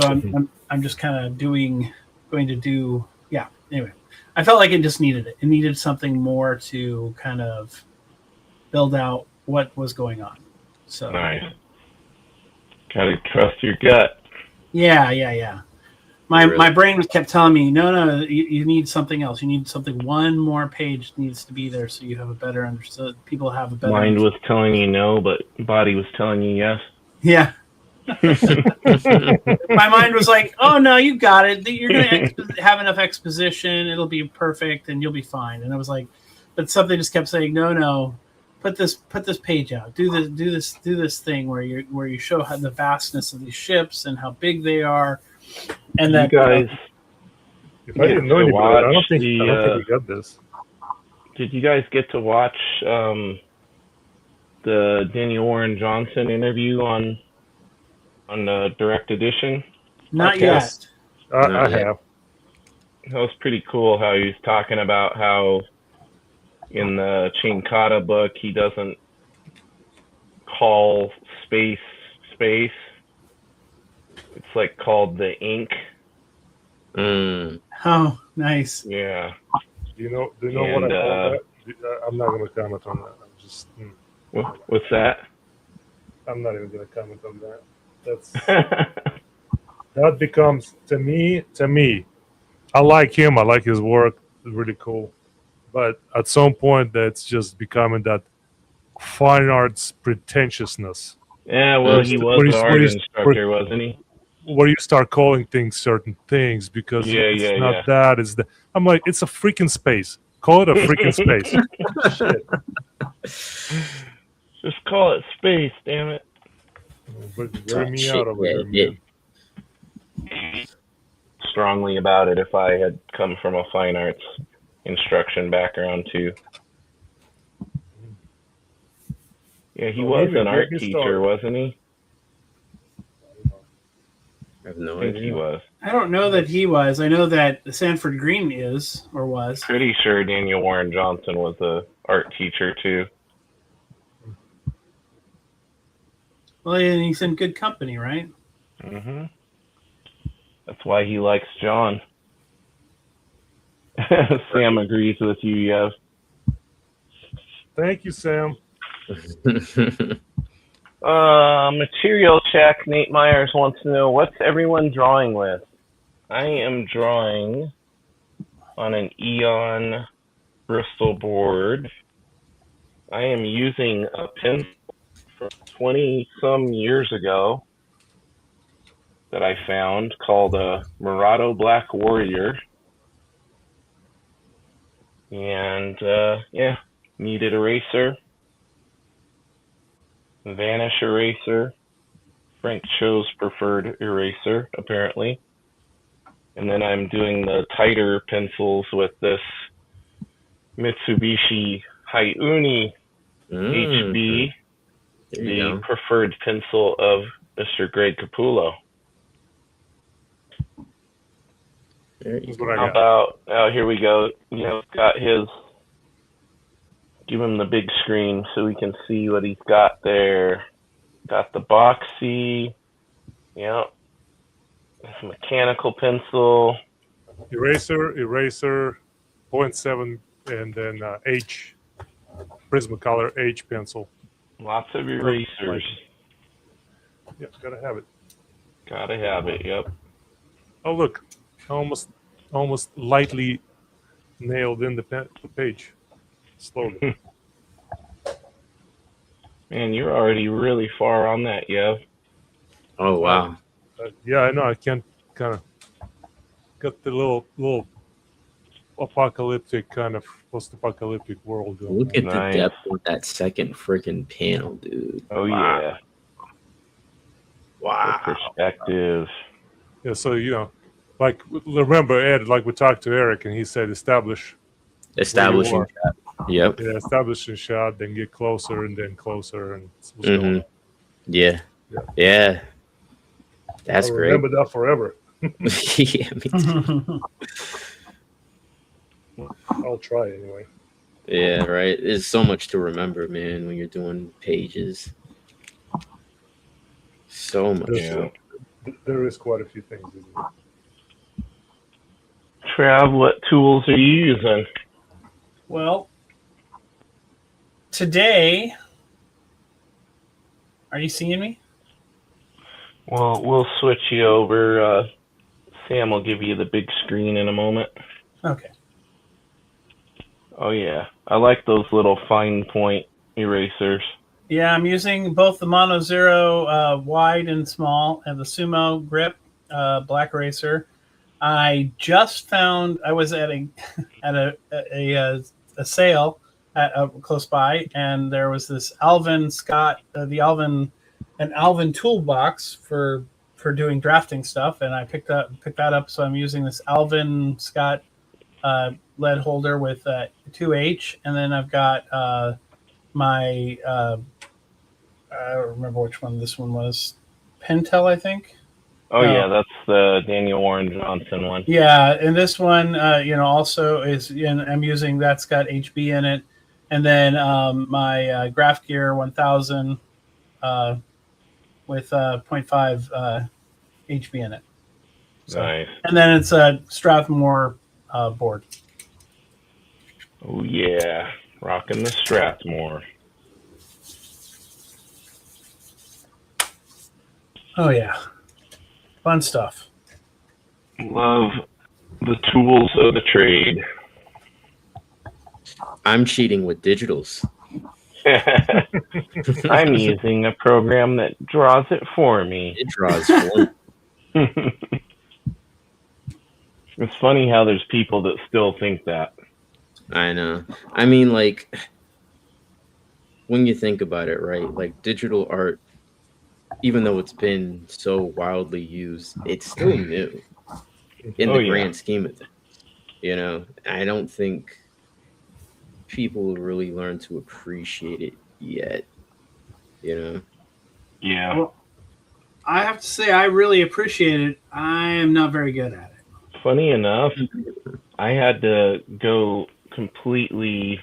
kind of going to do. Yeah. Anyway, I felt like it just needed it. It needed something more to kind of build out what was going on. So Nice. Gotta trust your gut. Yeah. My brain kept telling me, no, you need something else. You need something. One more page needs to be there, so you have a better understood. People have a better. Mind was telling you no, but body was telling you yes. Yeah. My mind was like, "Oh no, you got it. You're gonna have enough exposition. It'll be perfect, and you'll be fine." And I was like, but something just kept saying, "No, put this page out. Do this thing where you show how the vastness of these ships and how big they are." And you guys, if I didn't know any better, I don't think we got this. Did you guys get to watch the Daniel Warren Johnson interview on the Direct Edition? Not podcast? yet. I have. That was pretty cool how he was talking about how in the Chinkata book he doesn't call space. It's like called the ink. Oh, nice. Yeah. Do you know what I call that? I'm not going to comment on that. I'm just. What's that? I'm not even going to comment on that. That becomes to me. I like him. I like his work. It's really cool. But at some point, that's just becoming that fine arts pretentiousness. Yeah, well, he was an art instructor, wasn't he? Where you start calling things certain things because it's not that. It's the. I'm like, it's a freaking space. Call it a freaking space. Shit. Just call it space, damn it. Wear me out over there, man. Strongly about it if I had come from a fine arts instruction background too. Yeah, he was an art teacher, wasn't he? I have no I think idea. he was. I don't know that he was. I know that Sanford Green is or was. Pretty sure Daniel Warren Johnson was a art teacher too. Well, and he's in good company, right? Mm-hmm. That's why he likes John. Sam agrees with you, Yev. Thank you, Sam. Material check. Nate Myers wants to know, what's everyone drawing with? I am drawing on an Eon Bristol board. I am using a pencil from 20 some years ago that I found called a Murado Black Warrior. And yeah, needed eraser, vanish eraser, Frank Cho's preferred eraser, apparently. And then I'm doing the tighter pencils with this Mitsubishi Hayuni HB, the preferred pencil of Mr. Greg Capullo. How about, oh, here we go. Got his, give him the big screen so we can see what he's got there. Got the boxy, yep. Mechanical pencil. Eraser, 0.7, and then H, Prismacolor H pencil. Lots of erasers. Yeah, gotta have it. Gotta have it, yep. Oh, look. Almost lightly nailed in the page. Slowly. Man, you're already really far on that, Yev. Oh, wow. Yeah, I know. I can't kind of got the little apocalyptic kind of post-apocalyptic world going. Look at the depth of that second freaking panel, dude. Oh, wow. Yeah. Wow. The perspective. Yeah, so, like, remember, Ed, like we talked to Eric, and he said establishing shot. Yep. Yeah, establishing shot, then get closer, and then closer, and what's going on. Yeah. That's I'll great. remember that forever. Yeah, me too. I'll try anyway. Yeah, right. There's so much to remember, man, when you're doing pages. So much. There is quite a few things, isn't it? Trav, what tools are you using? Well, today, are you seeing me? Well, we'll switch you over. Sam will give you the big screen in a moment. Okay. Oh, yeah. I like those little fine point erasers. Yeah, I'm using both the Mono Zero wide and small and the Sumo grip black eraser. I just found, I was at a sale close by, and there was this Alvin Scott, an Alvin toolbox for doing drafting stuff, and I picked that up. So I'm using this Alvin Scott lead holder with 2H, and then I've got my I don't remember which one this one was, Pentel, I think. Oh, yeah, that's the Daniel Warren Johnson one. Yeah, and this one, also is, I'm using, that's got HB in it. And then my Graph Gear 1000 with 0.5 HB in it. So, nice. And then it's a Strathmore board. Oh, yeah. Rocking the Strathmore. Oh, yeah. Fun stuff. Love the tools of the trade. I'm cheating with digitals. I'm using a program that draws it for me. It draws for me. It's funny how there's people that still think that. I know. I mean, like, when you think about it, right? Like, digital art, even though it's been so wildly used, it's still new in the grand scheme of things. I don't think people really learn to appreciate it yet. Yeah. Well, I have to say, I really appreciate it. I am not very good at it. Funny enough, I had to go completely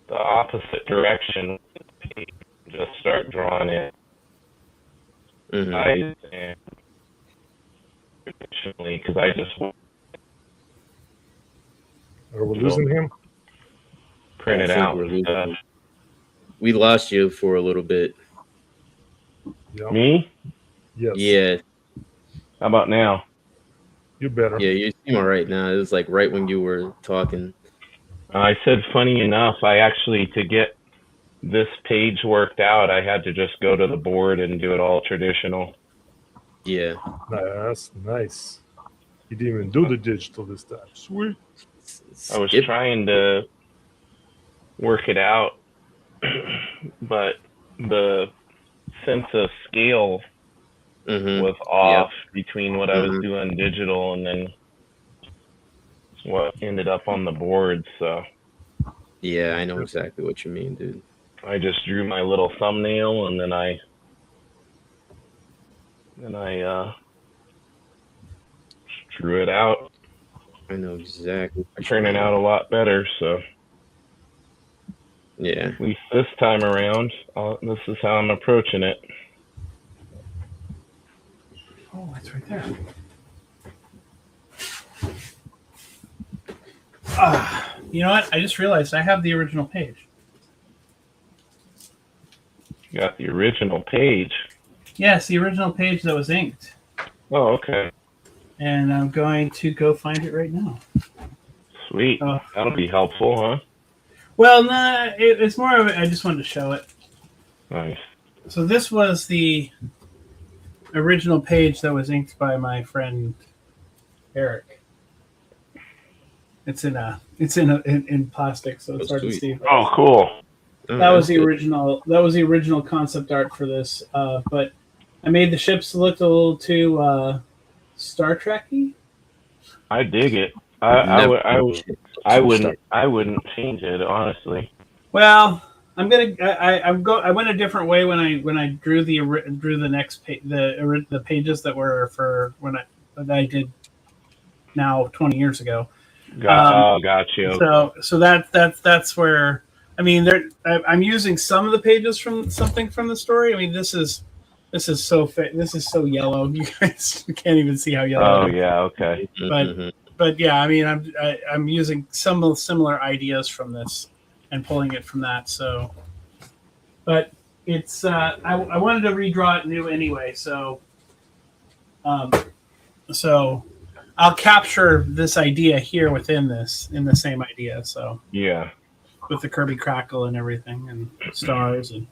the opposite direction. Just start drawing it. Because I just Are we losing him? Print it out. We lost you for a little bit. Yep. Me? Yes. Yeah. How about now? You better. Yeah, you seem all right now. It was like right when you were talking. I said, funny enough, I actually, to get this page worked out, I had to just go to the board and do it all traditional. Yeah. That's nice. You didn't even do the digital this time. Sweet. I was Skip. trying to work it out, but the sense of scale Mm-hmm. was off Yep. between what I was doing digital and then what ended up on the board. So Yeah, I know exactly what you mean, dude. I just drew my little thumbnail and then I drew it out. I know exactly. Turning out a lot better. So Yeah. at least this time around, this is how I'm approaching it. Oh, it's right there. You know what? I just realized I have the original page. You got the original page. Yes, the original page that was inked. Oh, okay. And I'm going to go find it right now. Sweet. That'll be helpful, huh? Well, nah, it's more of I just wanted to show it. Nice. So this was the original page that was inked by my friend Eric. It's in plastic, so it's That's hard to sweet. see. Oh, cool. Oh, That was that's the good. original. That was the original concept art for this. But I made the ships look a little too Star Trek-y. I dig it. Never I wouldn't change it, honestly. Well, I'm gonna. I went a different way when I drew the next the pages that were for that I did now 20 years ago. Got you. So that's where I mean I'm using some of the pages from something from the story. I mean this is so yellow. You guys can't even see how yellow. Oh it is. yeah, okay. But yeah, I mean I'm using some similar ideas from this and pulling it from that. So, but it's I wanted to redraw it new anyway. So I'll capture this idea here within this in the same idea. So Yeah. with the Kirby crackle and everything and stars and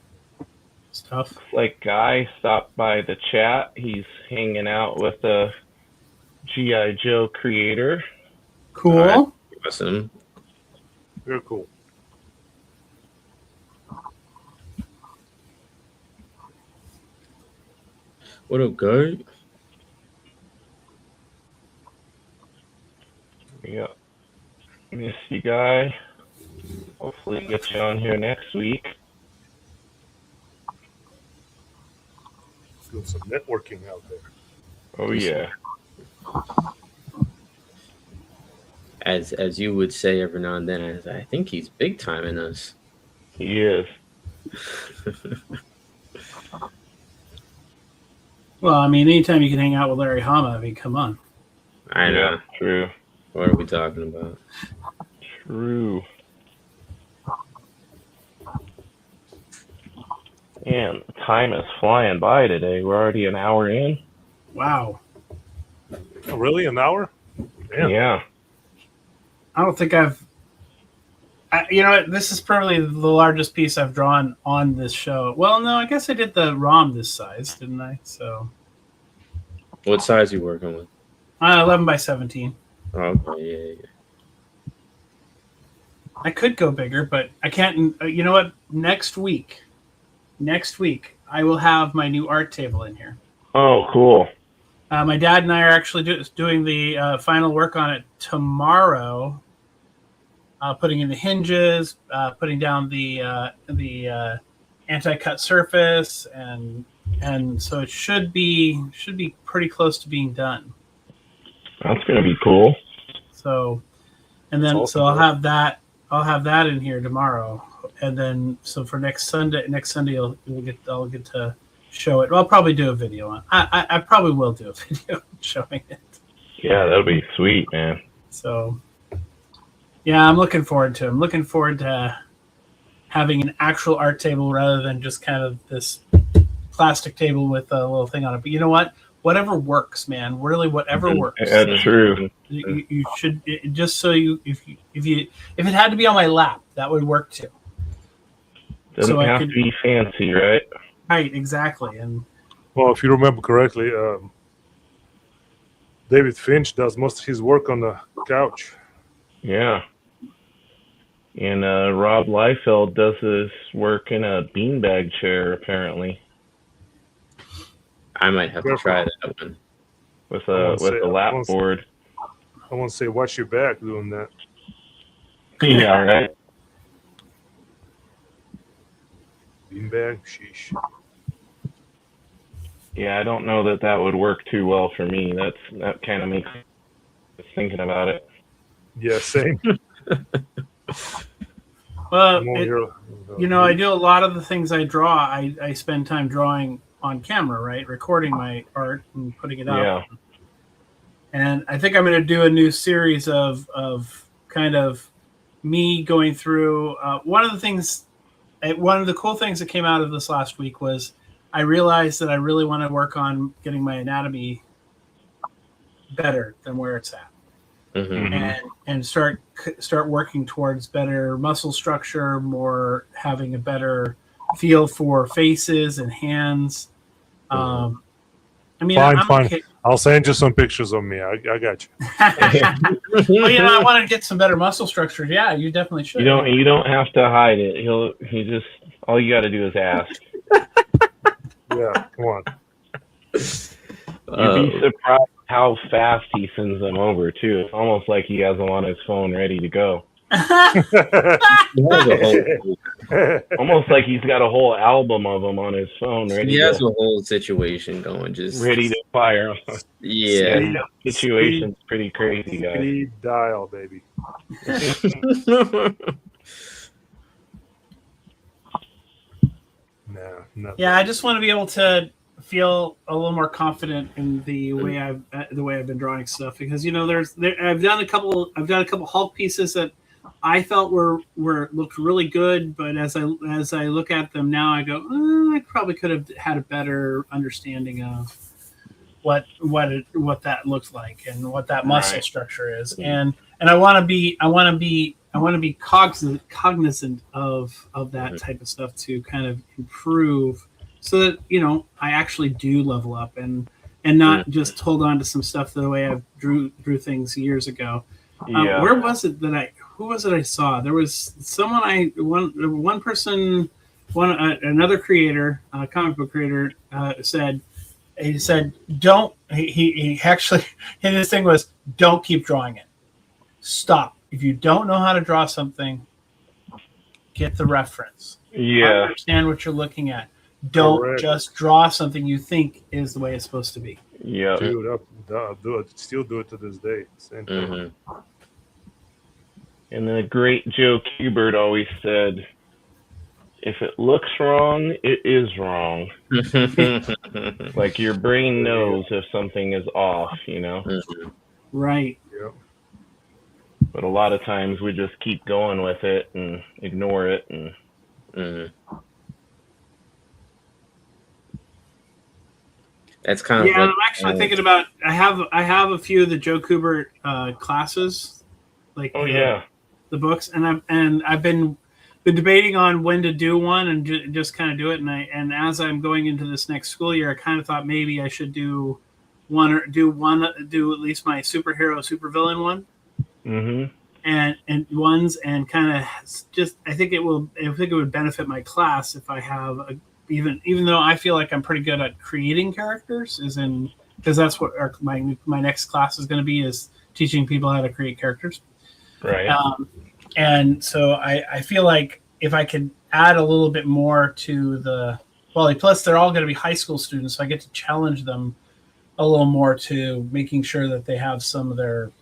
stuff. Like Guy stopped by the chat. He's hanging out with a G.I. Joe creator. Cool. All right. Listen. Very cool. What up, guy? Yeah. Miss you, Guy. Hopefully get you on here next week. Doing some networking out there. Oh yeah. As you would say every now and then, I think he's big time in us. He is. Well, I mean, anytime you can hang out with Larry Hama, I mean, come on. I know. Yeah, true. What are we talking about? True. Man, time is flying by today. We're already an hour in. Wow. Oh, really? An hour? Damn. Yeah. I don't think you know what? This is probably the largest piece I've drawn on this show. Well, no, I guess I did the ROM this size, didn't I? So What size you working with? 11 by 17. Oh, okay, yeah. I could go bigger, but I can't. You know what? Next week, I will have my new art table in here. Oh, cool. My dad and I are actually doing the final work on it tomorrow. Putting in the hinges, putting down the anti-cut surface, and so it should be pretty close to being done. That's gonna be cool. So, and then Awesome, so I'll man. have that in here tomorrow, and then so for next Sunday I'll get to show it. Well, I'll probably do a video on. I probably will do a video showing it. Yeah, that'll be sweet, man. So, yeah, I'm looking forward to it. I'm looking forward to having an actual art table rather than just kind of this plastic table with a little thing on it. But you know what? whatever works, man. Really, whatever works. That's true. You should just so if it had to be on my lap, that would work too. Doesn't have to be fancy, right? Right, exactly. And well, if you remember correctly, David Finch does most of his work on the couch. Yeah. And Rob Liefeld does his work in a beanbag chair, apparently. I might have to try that one. With a lap board. I want to say, watch your back doing that. Yeah, right. Beanbag, sheesh. Yeah, I don't know that would work too well for me. That kind of makes me thinking about it. Yeah, same. Well, I do a lot of the things I draw. I spend time drawing on camera, right? Recording my art and putting it up. Yeah. And I think I'm going to do a new series of kind of me going through. One of the cool things that came out of this last week was I realized that I really want to work on getting my anatomy better than where it's at. Mm-hmm. And start working towards better muscle structure, more having a better feel for faces and hands. I mean, fine. Okay. I'll send you some pictures of me. I got you. Well, I want to get some better muscle structure. Yeah, you definitely should. You don't have to hide it. All you got to do is ask. Yeah, come on. You'd be surprised how fast he sends them over too. It's almost like he has them on his phone ready to go. Almost like he's got a whole album of them on his phone ready. He has a whole situation going, just ready to fire. Yeah, situation's pretty crazy, guys. Speed dial, baby. No. Yeah, I just want to be able to feel a little more confident in the way I've been drawing stuff, because I've done a couple Hulk pieces that I felt were looked really good, but as I look at them now, I go, I probably could have had a better understanding of what that looks like and what that muscle structure is, and I want to be cognizant of that type of stuff to kind of improve, so that I actually do level up and not just hold on to some stuff the way I drew things years ago. Where was it that who was it I saw? There was someone another creator, comic book creator, said don't. He actually, his thing was, don't keep drawing it. Stop. If you don't know how to draw something, get the reference. Yeah. Understand what you're looking at. Don't just draw something you think is the way it's supposed to be. Yeah. Dude, I'll do it. Still do it to this day. Same thing. Mm-hmm. And the great Joe Kubert always said, if it looks wrong, it is wrong. Like your brain knows if something is off, Mm-hmm. Right. Yeah. But a lot of times we just keep going with it and ignore it. And Mm-hmm. That's kind of I'm actually thinking about. I have a few of the Joe Kubert classes, like the books, and I've been debating on when to do one and just kind of do it. And as I'm going into this next school year, I kind of thought maybe I should do at least my supervillain one. Mm-hmm. And ones, and kind of just I think it would benefit my class if I have even though I feel like I'm pretty good at creating characters, because that's what my next class is going to be, is teaching people how to create characters. Right. And so I feel like if I could add a little bit more to plus they're all going to be high school students, so I get to challenge them a little more to making sure that they have some of their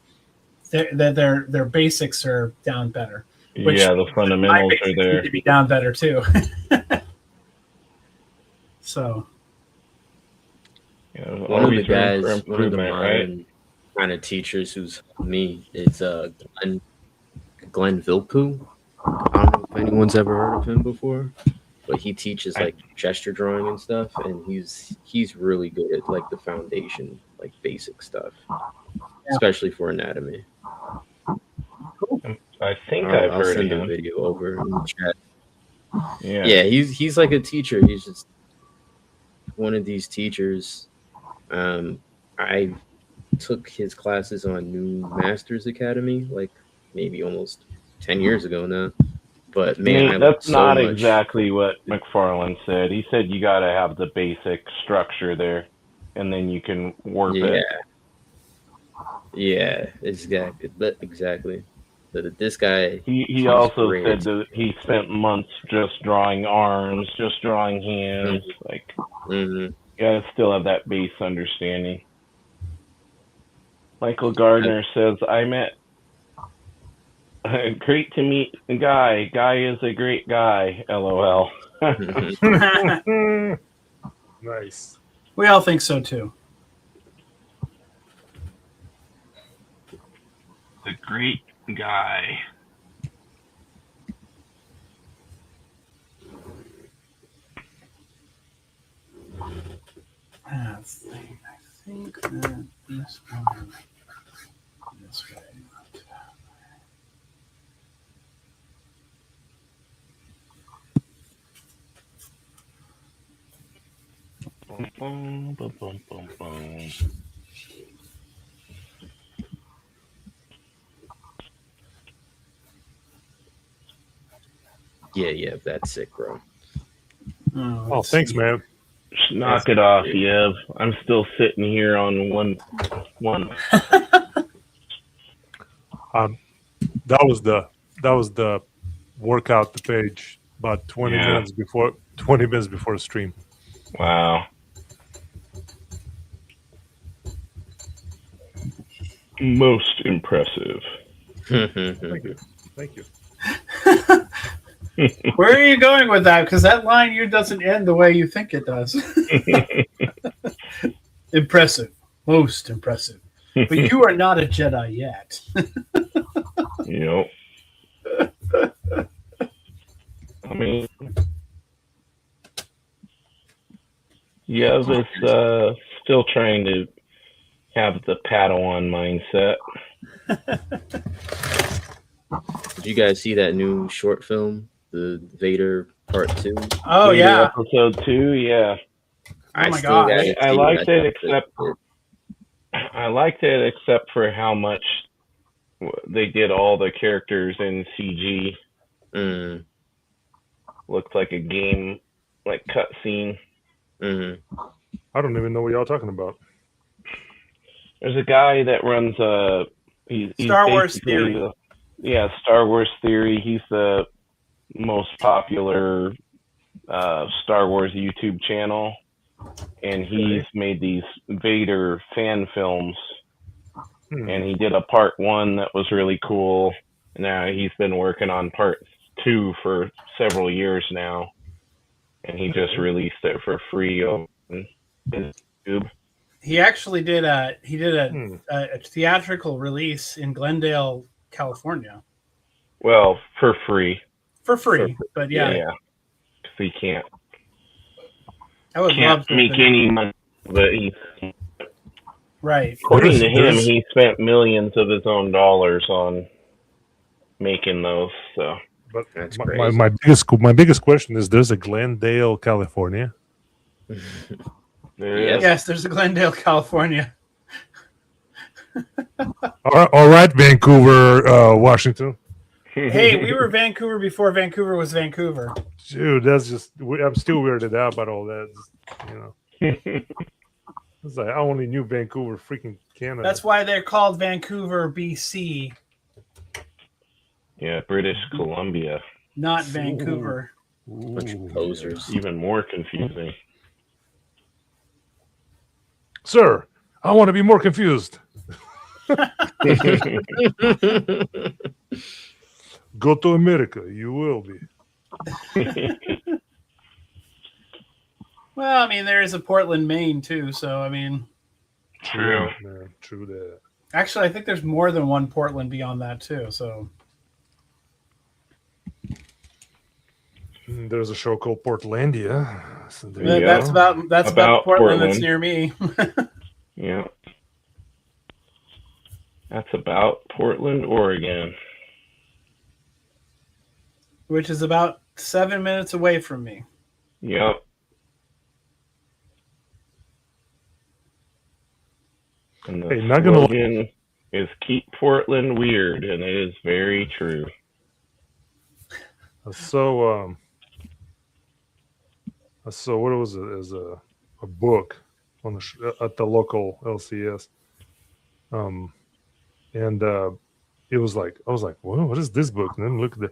basics are down better. The fundamentals are there. Need to be down better too. So, one of the guys, one of the modern kind of teachers who's me is Glenn Vilppu. I don't know if anyone's ever heard of him before, but he teaches like gesture drawing and stuff, and he's really good at like the foundation, like basic stuff, especially for anatomy. I think I've I'll heard of send a him. video over in the chat. Yeah. Yeah, he's like a teacher. He's just one of these teachers. I took his classes on New Masters Academy, like maybe almost 10 years ago now. But man, I That's so not much. exactly what McFarland said. He said you got to have the basic structure there, and then you can warp it. Yeah, exactly. But exactly. But this guy. He also said that he spent months just drawing arms, just drawing hands. Like, you gotta still have that base understanding. Michael Gardner says, I met great to meet Guy. Guy is a great guy. LOL. Nice. We all think so too. The great guy. I think that this one, this way. Boom, boom, boom, boom, boom. Yeah, that's sick, bro. Oh, thanks, man. Just knock it off, Yev. I'm still sitting here on one. That was the workout the page about 20 minutes before the stream. Wow. Most impressive. Thank you. Where are you going with that? Because that line you doesn't end the way you think it does. Impressive. Most impressive. But you are not a Jedi yet. Yep. I mean, Yev is still trying to have the Padawan mindset. Did you guys see that new short film, the Vader Part 2? Oh, Vader yeah. Episode 2, yeah. Oh my God. I liked it, except for how much they did all the characters in CG. Looked like a game, like cutscene. I don't even know what y'all talking about. There's a guy that runs he's Star Wars Theory. Star Wars Theory. He's the most popular Star Wars YouTube channel, and he's made these Vader fan films. And he did a part 1 that was really cool. Now he's been working on part 2 for several years now, and he just released it for free on YouTube. He actually did a theatrical release in Glendale, California. Well, for free. But yeah. Yeah. Because he can't love make any money, but he. Right. According to him, he spent millions of his own dollars on making those. So, but my biggest question is: there's a Glendale, California. Yes, there's a Glendale, California. All right, Vancouver, Washington. Hey, we were Vancouver before Vancouver was Vancouver. Dude, that's just, I'm still weirded out about all that. It's like I only knew Vancouver, freaking Canada. That's why they're called Vancouver, BC. Yeah, British Columbia. Not Vancouver. Bunch of posers. Even more confusing. Sir, I want to be more confused. Go to America. You will be. Well, I mean, there is a Portland, Maine, too. So, I mean. True. Man, true that. Actually, I think there's more than one Portland beyond that, too. So. There's a show called Portlandia. So there you That's go. about the About Portland that's Portland. near me. Yeah. That's about Portland, Oregon. Which is about 7 minutes away from me. Yep. And the Hey, not gonna lie. slogan is "Keep Portland Weird," and it is very true. So what was it? As a book on the at the local LCS. And it was like I was like, well, what is this book? And then look at the.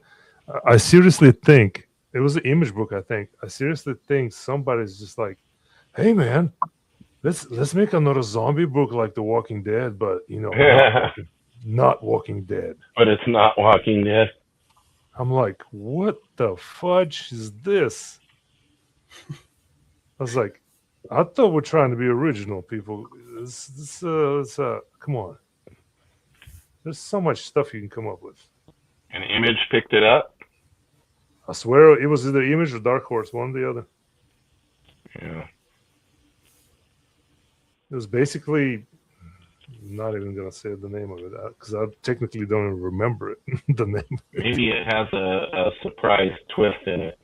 I seriously think it was an image book. I think I seriously think somebody's just like, hey man, let's make another zombie book like The Walking Dead, but not Walking Dead. But it's not Walking Dead. I'm like, what the fudge is this? I was like, I thought we're trying to be original, people. Come on. There's so much stuff you can come up with. An Image picked it up. I swear it was either Image or Dark Horse, one or the other. Yeah. It was basically, I'm not even going to say the name of it because I technically don't even remember it. The name. Maybe it has a surprise twist in it.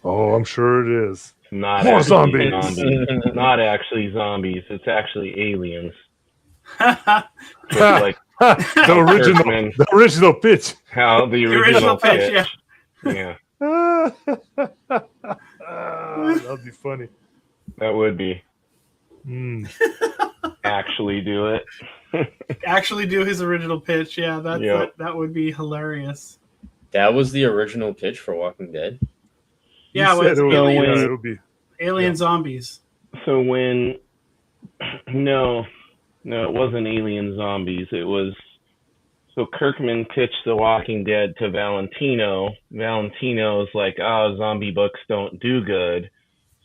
Oh, I'm sure it is. Not More actually zombies. Not actually zombies. It's actually aliens. Ha! Just like the original pitch. how the original pitch. Yeah. That'd be funny. That would be. Mm. Actually do it. Actually do his original pitch. Yeah, that would be hilarious. That was the original pitch for Walking Dead. Yeah, it would be alien zombies. So no, it wasn't alien zombies. It was so Kirkman pitched The Walking Dead to Valentino. Valentino's like, zombie books don't do good.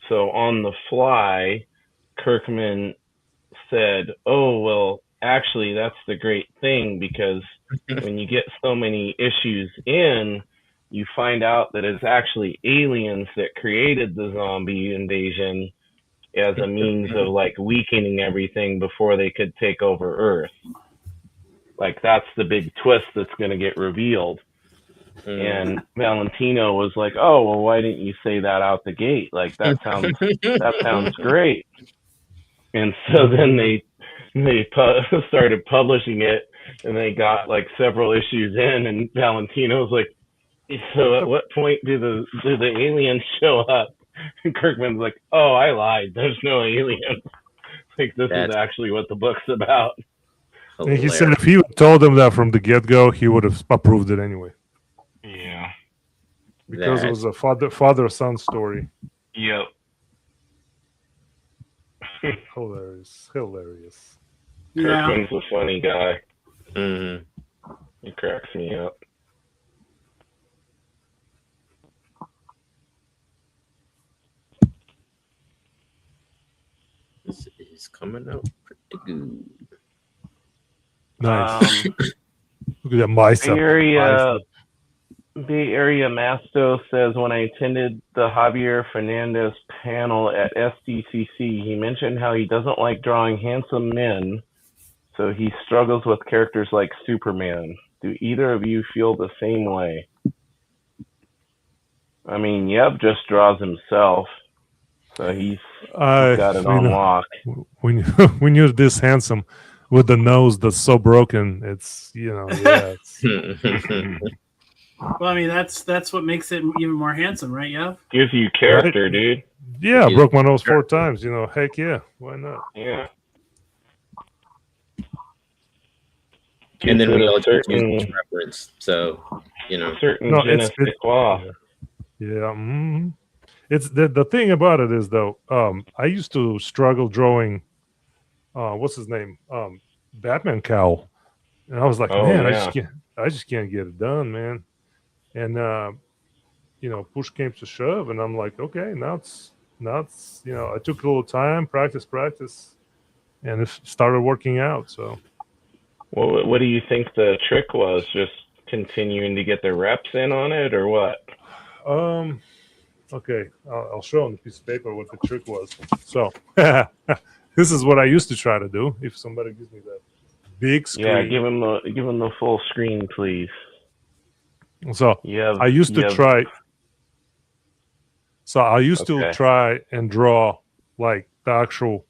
So on the fly, Kirkman said, oh, well, actually, that's the great thing because when you get so many issues in, you find out that it's actually aliens that created the zombie invasion as a means of like weakening everything before they could take over Earth. Like that's the big twist that's going to get revealed. And Valentino was like, "Oh, well, why didn't you say that out the gate? Like that sounds great." And so then they started publishing it, and they got like several issues in, and Valentino's like, "So at what point do the aliens show up?" And Kirkman's like, "Oh, I lied. There's no aliens. Like this is actually what the book's about." And he said if he told them that from the get-go, he would have approved it anyway. Yeah. Because it was a father-son story. Yep. Hilarious. Yeah. Kirkman's a funny guy. Mm-hmm. He cracks me up. This is coming out pretty good. Nice. Look at that mice. Bay Area Masto says, when I attended the Javier Fernandez panel at SDCC, he mentioned how he doesn't like drawing handsome men, so he struggles with characters like Superman. Do either of you feel the same way? I mean, Yeb just draws himself, so he's got it on lock. When you're this handsome with the nose that's so broken, it's It's, well, I mean, that's what makes it even more handsome, right? Yeah. Gives you character, right? Dude. Yeah, I broke my nose 4 times. Heck yeah, why not? Yeah. And then we all just use reference, so certain genetic law. Yeah. Mm-hmm. It's the thing about it is though, I used to struggle drawing. What's his name? Batman cowl, and I was like, man, yeah. I just can't get it done, man. And push came to shove, and I'm like, okay, now it's I took a little time, practice, and it started working out. So, well, what do you think the trick was? Just continuing to get the reps in on it, or what? Okay, I'll show on the piece of paper what the trick was. So, this is what I used to try to do. If somebody gives me that big Yeah, screen, give him the full screen, please. so You I used to have try. So I used to okay. try and draw like the actual,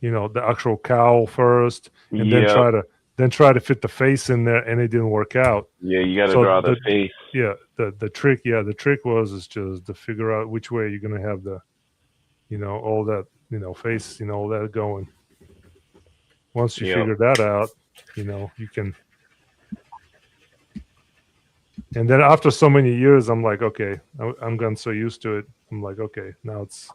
the actual cowl first, and Yep. then try to fit the face in there, and it didn't work out. Yeah, you got to So draw the face. the trick was just to figure out which way you're gonna have the, all that, face, all that going. Once you Yep. figure that out, you can. And then after so many years, I'm like, okay, I'm gotten so used to it. I'm like, okay, now it's,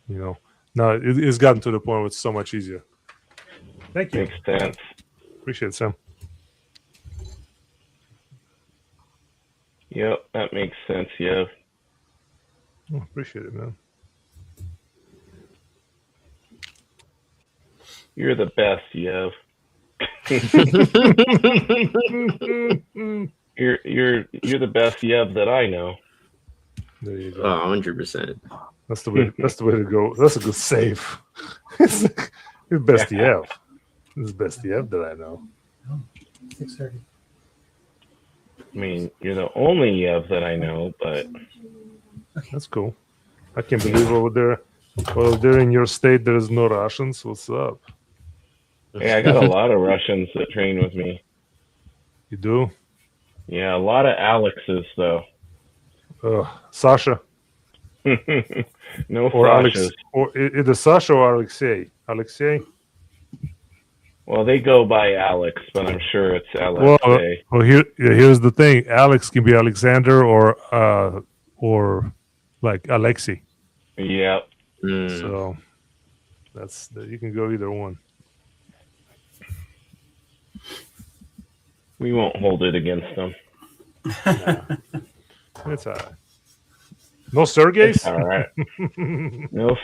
now it's gotten to the point where it's so much easier. Thank you. Makes sense. Appreciate it, Sam. Yep, that makes sense. Yeah. Oh, appreciate it, man. You're the best, Yev. You're the best Yev that I know. There you go. 100%. That's the way. That's the way to go. That's a good save. It's the best you have. This is the best you have that I know. 6:30. I mean, you're the only Yev that I know, but That's cool. I can't believe over there in your state there is no Russians. What's up? yeah, I got a lot of Russians that train with me. You do? Yeah, a lot of Alexes though. Sasha No or Alex Sashas. or either Sasha or Alexei. Alexei. Well, they go by Alex, but I'm sure it's Well, Alexei. here's the thing. Alex can be Alexander or like Alexei. Yep. So you can go either one. We won't hold it against them. It's all right. No Sergeys? It's all right. No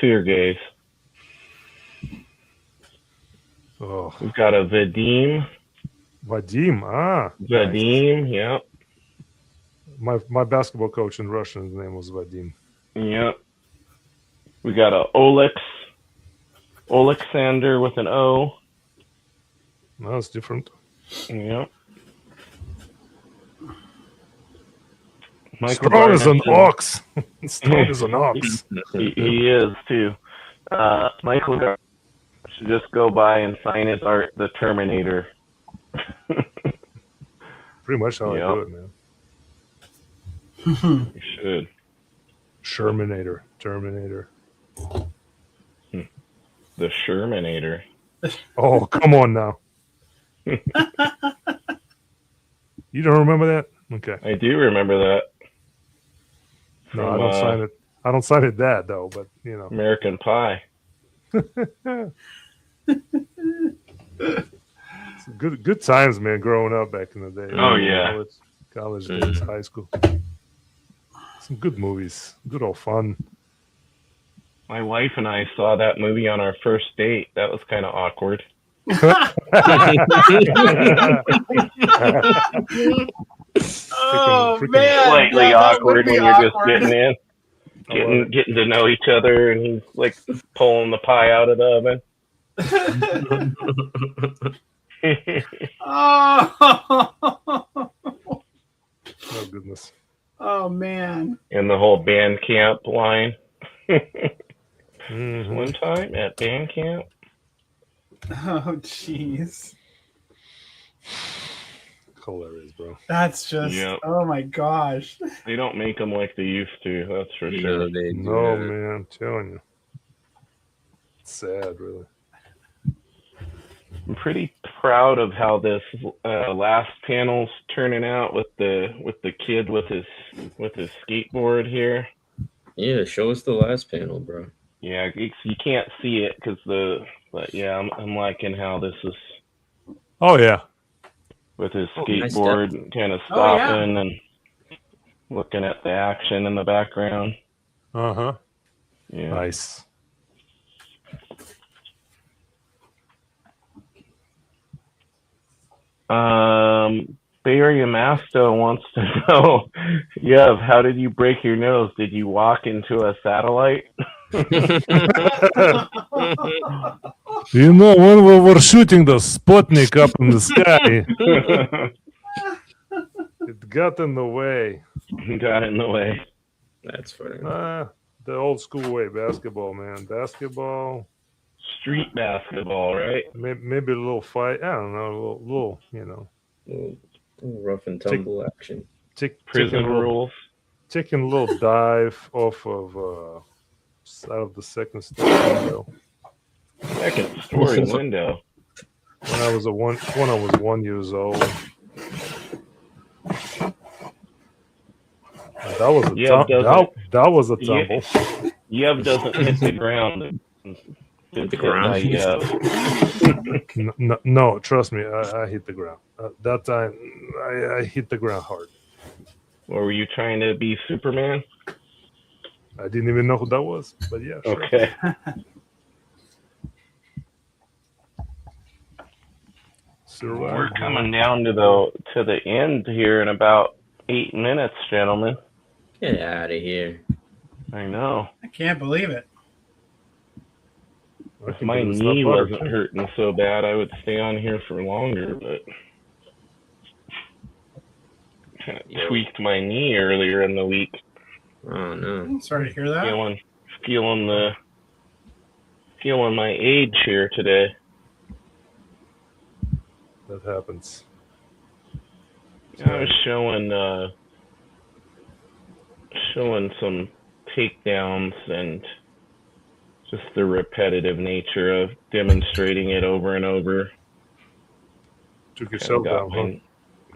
Sergeys. Oh, We've got a Vadim. Vadim. Vadim, Nice. yep. My basketball coach in Russian, his name was Vadim. Yep. We got a Alexander with an O. No, it's different. Yep. Strong as an ox. Strong as an ox. He is too. Michael Gar- should just go by and sign his art, the Terminator. Pretty much how I Yep. do it, man. You should. Shermanator. Terminator. The Shermanator. Oh, come on now. You don't remember that? Okay. I do remember that. No, I From, don't sign it. I don't sign it that though, but American Pie. It's good times, man, growing up back in the day. Oh, yeah. College days, high school. Some good movies. Good old fun. My wife and I saw that movie on our first date. That was kind of awkward. Oh freaking- man, Slightly yeah, that would awkward be when you're just awkward. getting in, getting to know each other, and he's like pulling the pie out of the oven. Oh, Oh goodness. oh man. And the whole band camp line. Mhm. One time at band camp. Oh jeez. Hilarious, bro. That's just Yep. oh my gosh. They don't make them like they used to. That's for sure. No, they do No, not. man, I'm telling you. It's sad, really. I'm pretty proud of how this last panel's turning out with the kid with his skateboard here. Yeah, show us the last panel, bro. Yeah, you can't see it but yeah, I'm liking how this is Oh yeah. with his Nice skateboard kind of Oh, yeah. stopping and looking at the action in the background. Uh-huh. Yeah. Nice. Bay Area Masto wants to know, Yev, how did you break your nose? Did you walk into a satellite? You know, when we were shooting the Sputnik up in the sky, it got in the way. Got in the way. That's funny. The old school way, basketball, man. Basketball, Street basketball, right? maybe a little fight. I don't know, a little, Little rough and tumble action. Prison rules. taking a little dive off of out of the second story window. Second story window. When I was 1 years old. That was a that was a tumble. Yev doesn't hit the ground. The ground. No, trust me, I hit the ground. That time, I hit the ground hard. Or were you trying to be Superman? I didn't even know who that was, but yeah. Sure. Okay. Survive, We're coming down to the end here in about 8 minutes, gentlemen. Get out of here. I know. I can't believe it. If my knee wasn't hurting so bad, I would stay on here for longer, but kind of tweaked my knee earlier in the week. Oh no! I'm sorry to hear that. Feeling my age here today. That happens. I was showing some takedowns and just the repetitive nature of demonstrating it over and over. Took yourself down, huh?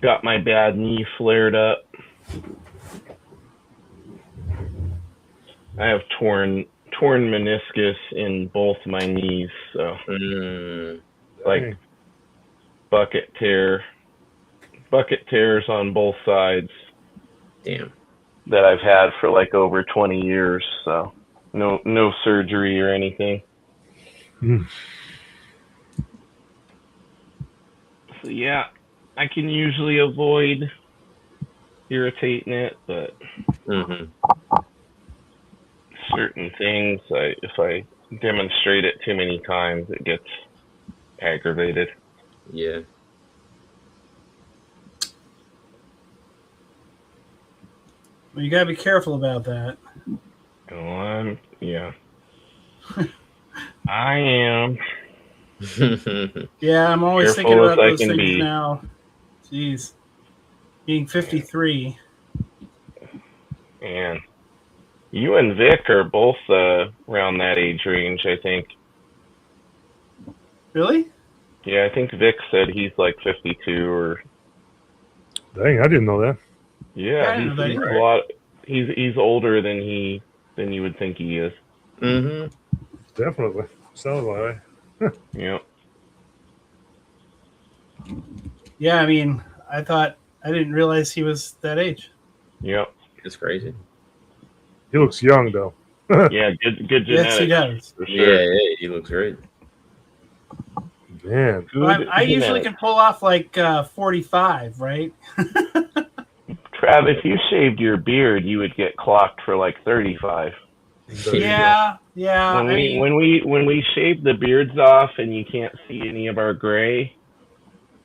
Got my bad knee flared up. I have torn meniscus in both my knees, so like bucket tears on both sides. Damn. That I've had for like over 20 years, so no surgery or anything. So yeah, I can usually avoid irritating it, but certain things, if I demonstrate it too many times, it gets aggravated. Yeah. Well, you gotta be careful about that. Oh, I am. Yeah, I'm always Careful thinking about as I those can things be. now. Jeez. Being 53. And you and Vic are both around that age range, I think. Really? Yeah, I think Vic said he's like 52 or. Dang, I didn't know that. Yeah, he's a lot. He's older than you would think he is. Definitely sounds like it. Yep. Yeah, I mean, I didn't realize he was that age. Yep. It's crazy. He looks young though. Yeah, good genetics. Yes, he does. For sure. Yeah, he looks great. Man, I usually can pull off like 45, right? Trav, if you shaved your beard, you would get clocked for like 35. Yeah. When we shave the beards off and you can't see any of our gray,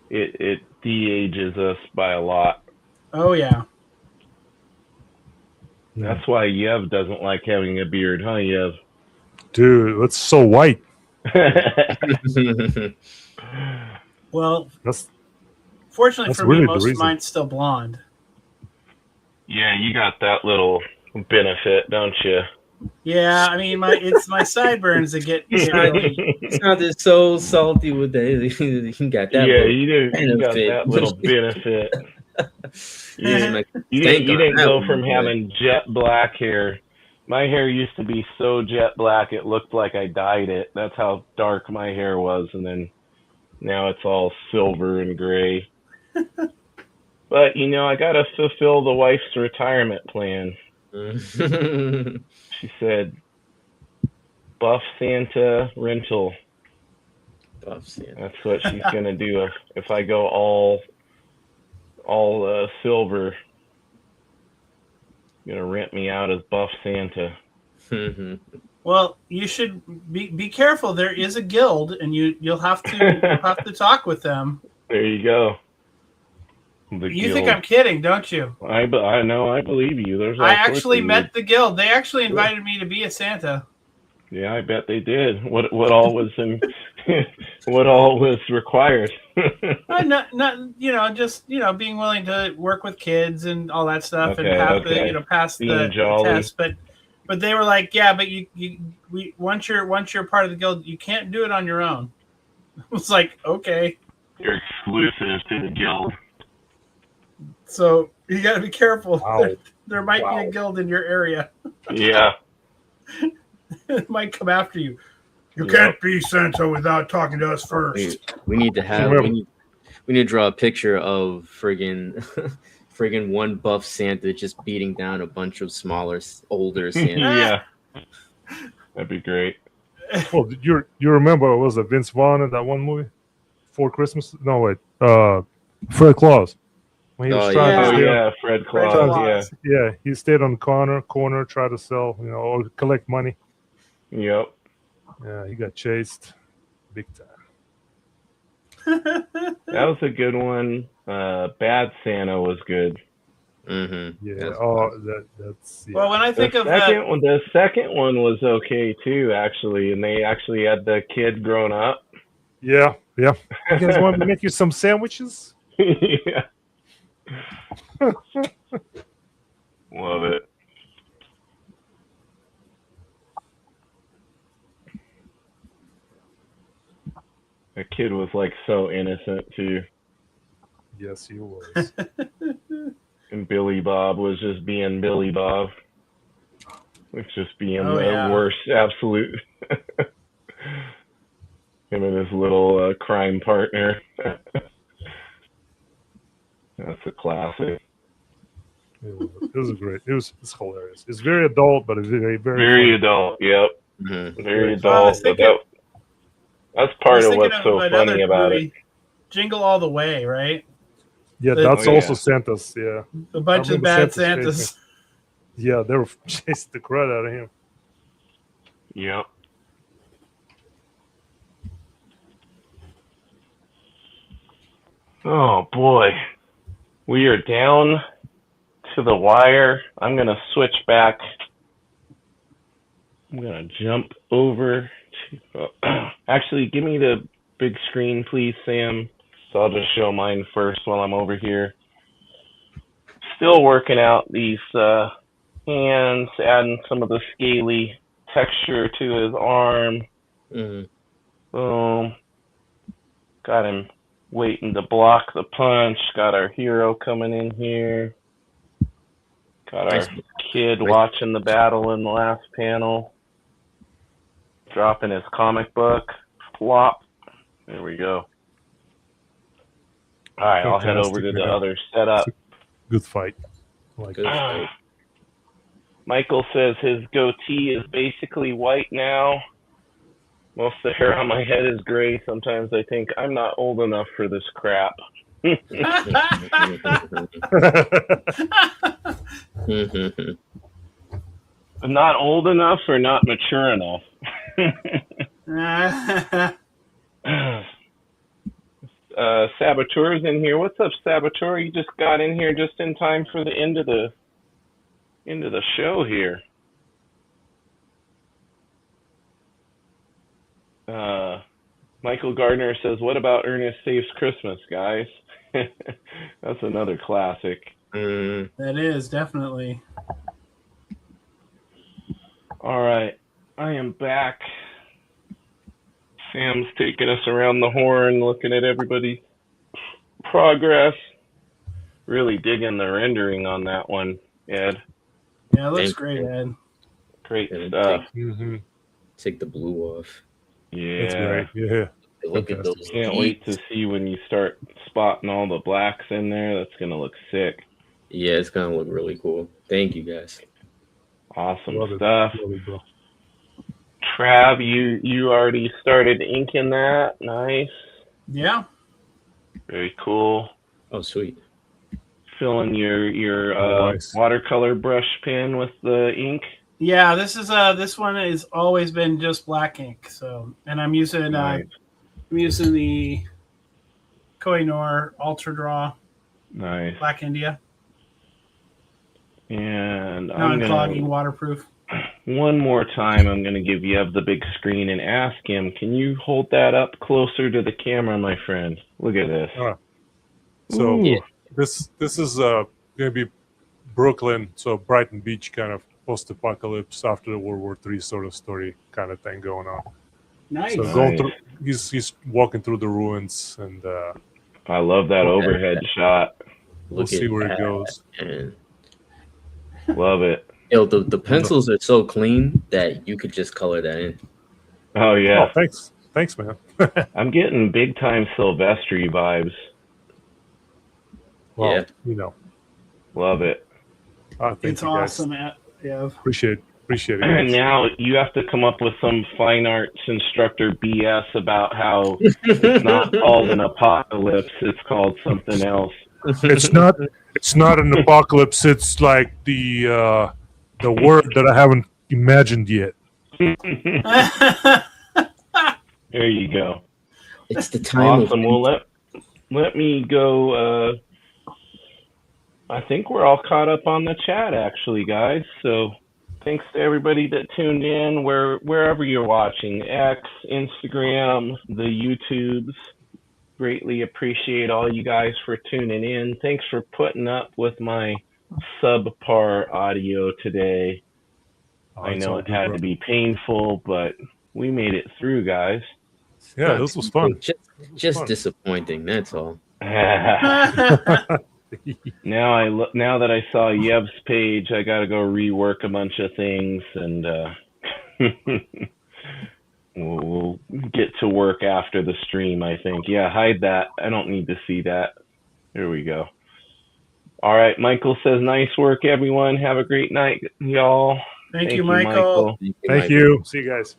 it de-ages us by a lot. Oh yeah. That's why Yev doesn't like having a beard, huh, Yev? Dude, that's so white. Well, fortunately that's for me, really most of mine's still blonde. Yeah, you got that little benefit, don't you? Yeah, I mean, it's my sideburns that get really. It's not just so salty with that. You got that. Yeah, you got that little benefit. You didn't go from having jet black hair. My hair used to be so jet black it looked like I dyed it. That's how dark my hair was, and then now it's all silver and gray. But I gotta fulfill the wife's retirement plan. She said, "Buff Santa rental." Buff Santa. That's what she's gonna do if I go all all silver. Gonna rent me out as Buff Santa. Well, you should be careful. There is a guild, and you'll have to talk with them. There you go. You think I'm kidding, don't you? I know. I believe you. There's. I actually met the guild. They actually invited me to be a Santa. Yeah, I bet they did. What all was in? What all was required? Not just being willing to work with kids and all that stuff, and pass the test. But they were like, yeah, but once you're part of the guild, you can't do it on your own. I was like, okay. You're exclusive to the guild. So you got to be careful. Wow. There might be a guild in your area. Yeah. It might come after you. You can't be Santa without talking to us first. We need to draw a picture of friggin' one buff Santa just beating down a bunch of smaller, older Santa. Yeah. That'd be great. Well, did you remember was it Vince Vaughn in that one movie? For Christmas? No, wait. Fred Claus. When he was trying to steal. Fred Claus. Yeah, he stayed on the corner, tried to sell, or collect money. Yep. Yeah, he got chased big time. That was a good one. Bad Santa was good. Mm-hmm. Yeah. That's. Yeah. Well, when I think the second one was okay too, actually, and they actually had the kid grown up. Yeah. You guys want me to make you some sandwiches? Yeah. Love it. The kid was like so innocent too. Yes, he was. And Billy Bob was just being Billy Bob. Like just being the worst absolute. Him and his little crime partner. That's a classic. It was great. It's hilarious. It's very adult, but it's very very adult. Yep. Mm-hmm. Very adult. That's part of what's so funny about it. Jingle All the Way, right? Yeah, that's also Santa's. Yeah, a bunch of bad Santas. Yeah, they were chasing the crud out of him. Yep. Oh boy, we are down to the wire. I'm gonna switch back. I'm gonna jump over to. Actually, give me the big screen, please, Sam. So I'll just show mine first while I'm over here. Still working out these hands, adding some of the scaly texture to his arm. Mm-hmm. Boom. Got him waiting to block the punch. Got our hero coming in here. Got our kid watching the battle in the last panel. Dropping his comic book. Flop. There we go. All right, I'll head over to the other setup. Good fight. Good fight. Michael says his goatee is basically white now. Most of the hair on my head is gray. Sometimes I think I'm not old enough for this crap. Not old enough or not mature enough? Saboteur's in here. What's up, Saboteur? You just got in here just in time for the end of the show here. Michael Gardner says, "What about Ernest Saves Christmas, guys?" That's another classic. That is definitely. All right, I am back. Sam's taking us around the horn, looking at everybody's progress. Really digging the rendering on that one, Ed. Yeah, it looks great, Ed. Great stuff. Take the blue off. Yeah. That's great. Yeah. Look at those. Can't wait to see when you start spotting all the blacks in there. That's going to look sick. Yeah, it's going to look really cool. Thank you, guys. Awesome stuff. Trav, you already started inking that. Nice. Yeah. Very cool. Oh, sweet. filling your Nice. watercolor brush pen with the ink. Yeah, this one has always been just black ink. So, and I'm using Nice. the Koh-i-Noor Ultra Draw Nice. Black India. And I'm Non-clogging, gonna waterproof. one more time. I'm gonna give Yev the big screen and ask him. Can you hold that up closer to the camera, my friend? Look at this. So Ooh. Yeah. this is gonna be Brooklyn, so Brighton Beach kind of post-apocalypse after the World War III sort of story kind of thing going on. Nice. So Nice. going through, he's walking through the ruins, and I love that overhead shot. we'll see where it goes. And Love it. the pencils are so clean that you could just color that in. Oh yeah. Oh, thanks, man. I'm getting big time Silvestri vibes. Well, Yeah. you know, Love it. thank It's you guys. awesome, yeah. Appreciate it. And Guys. now you have to come up with some fine arts instructor BS about how it's not called an apocalypse, it's called something else. It's not an apocalypse. It's like the word that I haven't imagined yet. There you go. It's the time Awesome. of Well, let me go. I think we're all caught up on the chat, actually, guys. So thanks to everybody that tuned in, wherever you're watching, X, Instagram, the YouTubes. Greatly appreciate all you guys for tuning in. Thanks for putting up with my subpar audio today. I know it had to be painful, but we made it through, guys. Yeah, this was fun. Just fun. disappointing. That's all. Now that I saw Yev's page, I got to go rework a bunch of things, and we'll get to work after the stream, I think. Yeah, hide that. I don't need to see that. Here we go. All right, Michael says, nice work, everyone. Have a great night, y'all. Thank you, Michael. Thank you. See you guys.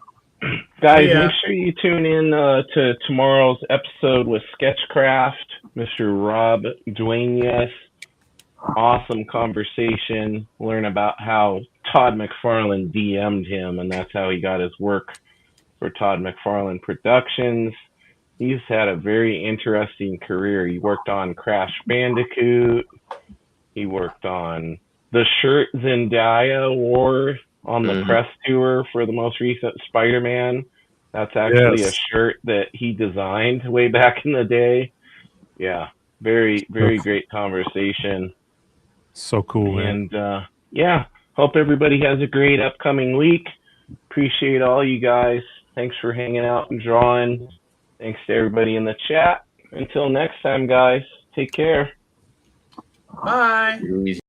Guys, Yeah. make sure you tune in to tomorrow's episode with Sketchcraft, Mr. Rob Duenas. Awesome conversation. Learn about how Todd McFarlane DM'd him, and that's how he got his work for Todd McFarlane Productions. He's had a very interesting career. He worked on Crash Bandicoot. He worked on the shirt Zendaya wore on the press tour for the most recent Spider-Man. That's actually a shirt that he designed way back in the day. Yeah, very, very great conversation. So cool, man. And yeah, hope everybody has a great upcoming week. Appreciate all you guys. Thanks for hanging out and drawing. Thanks to everybody in the chat. Until next time, guys, take care. Bye. Easy.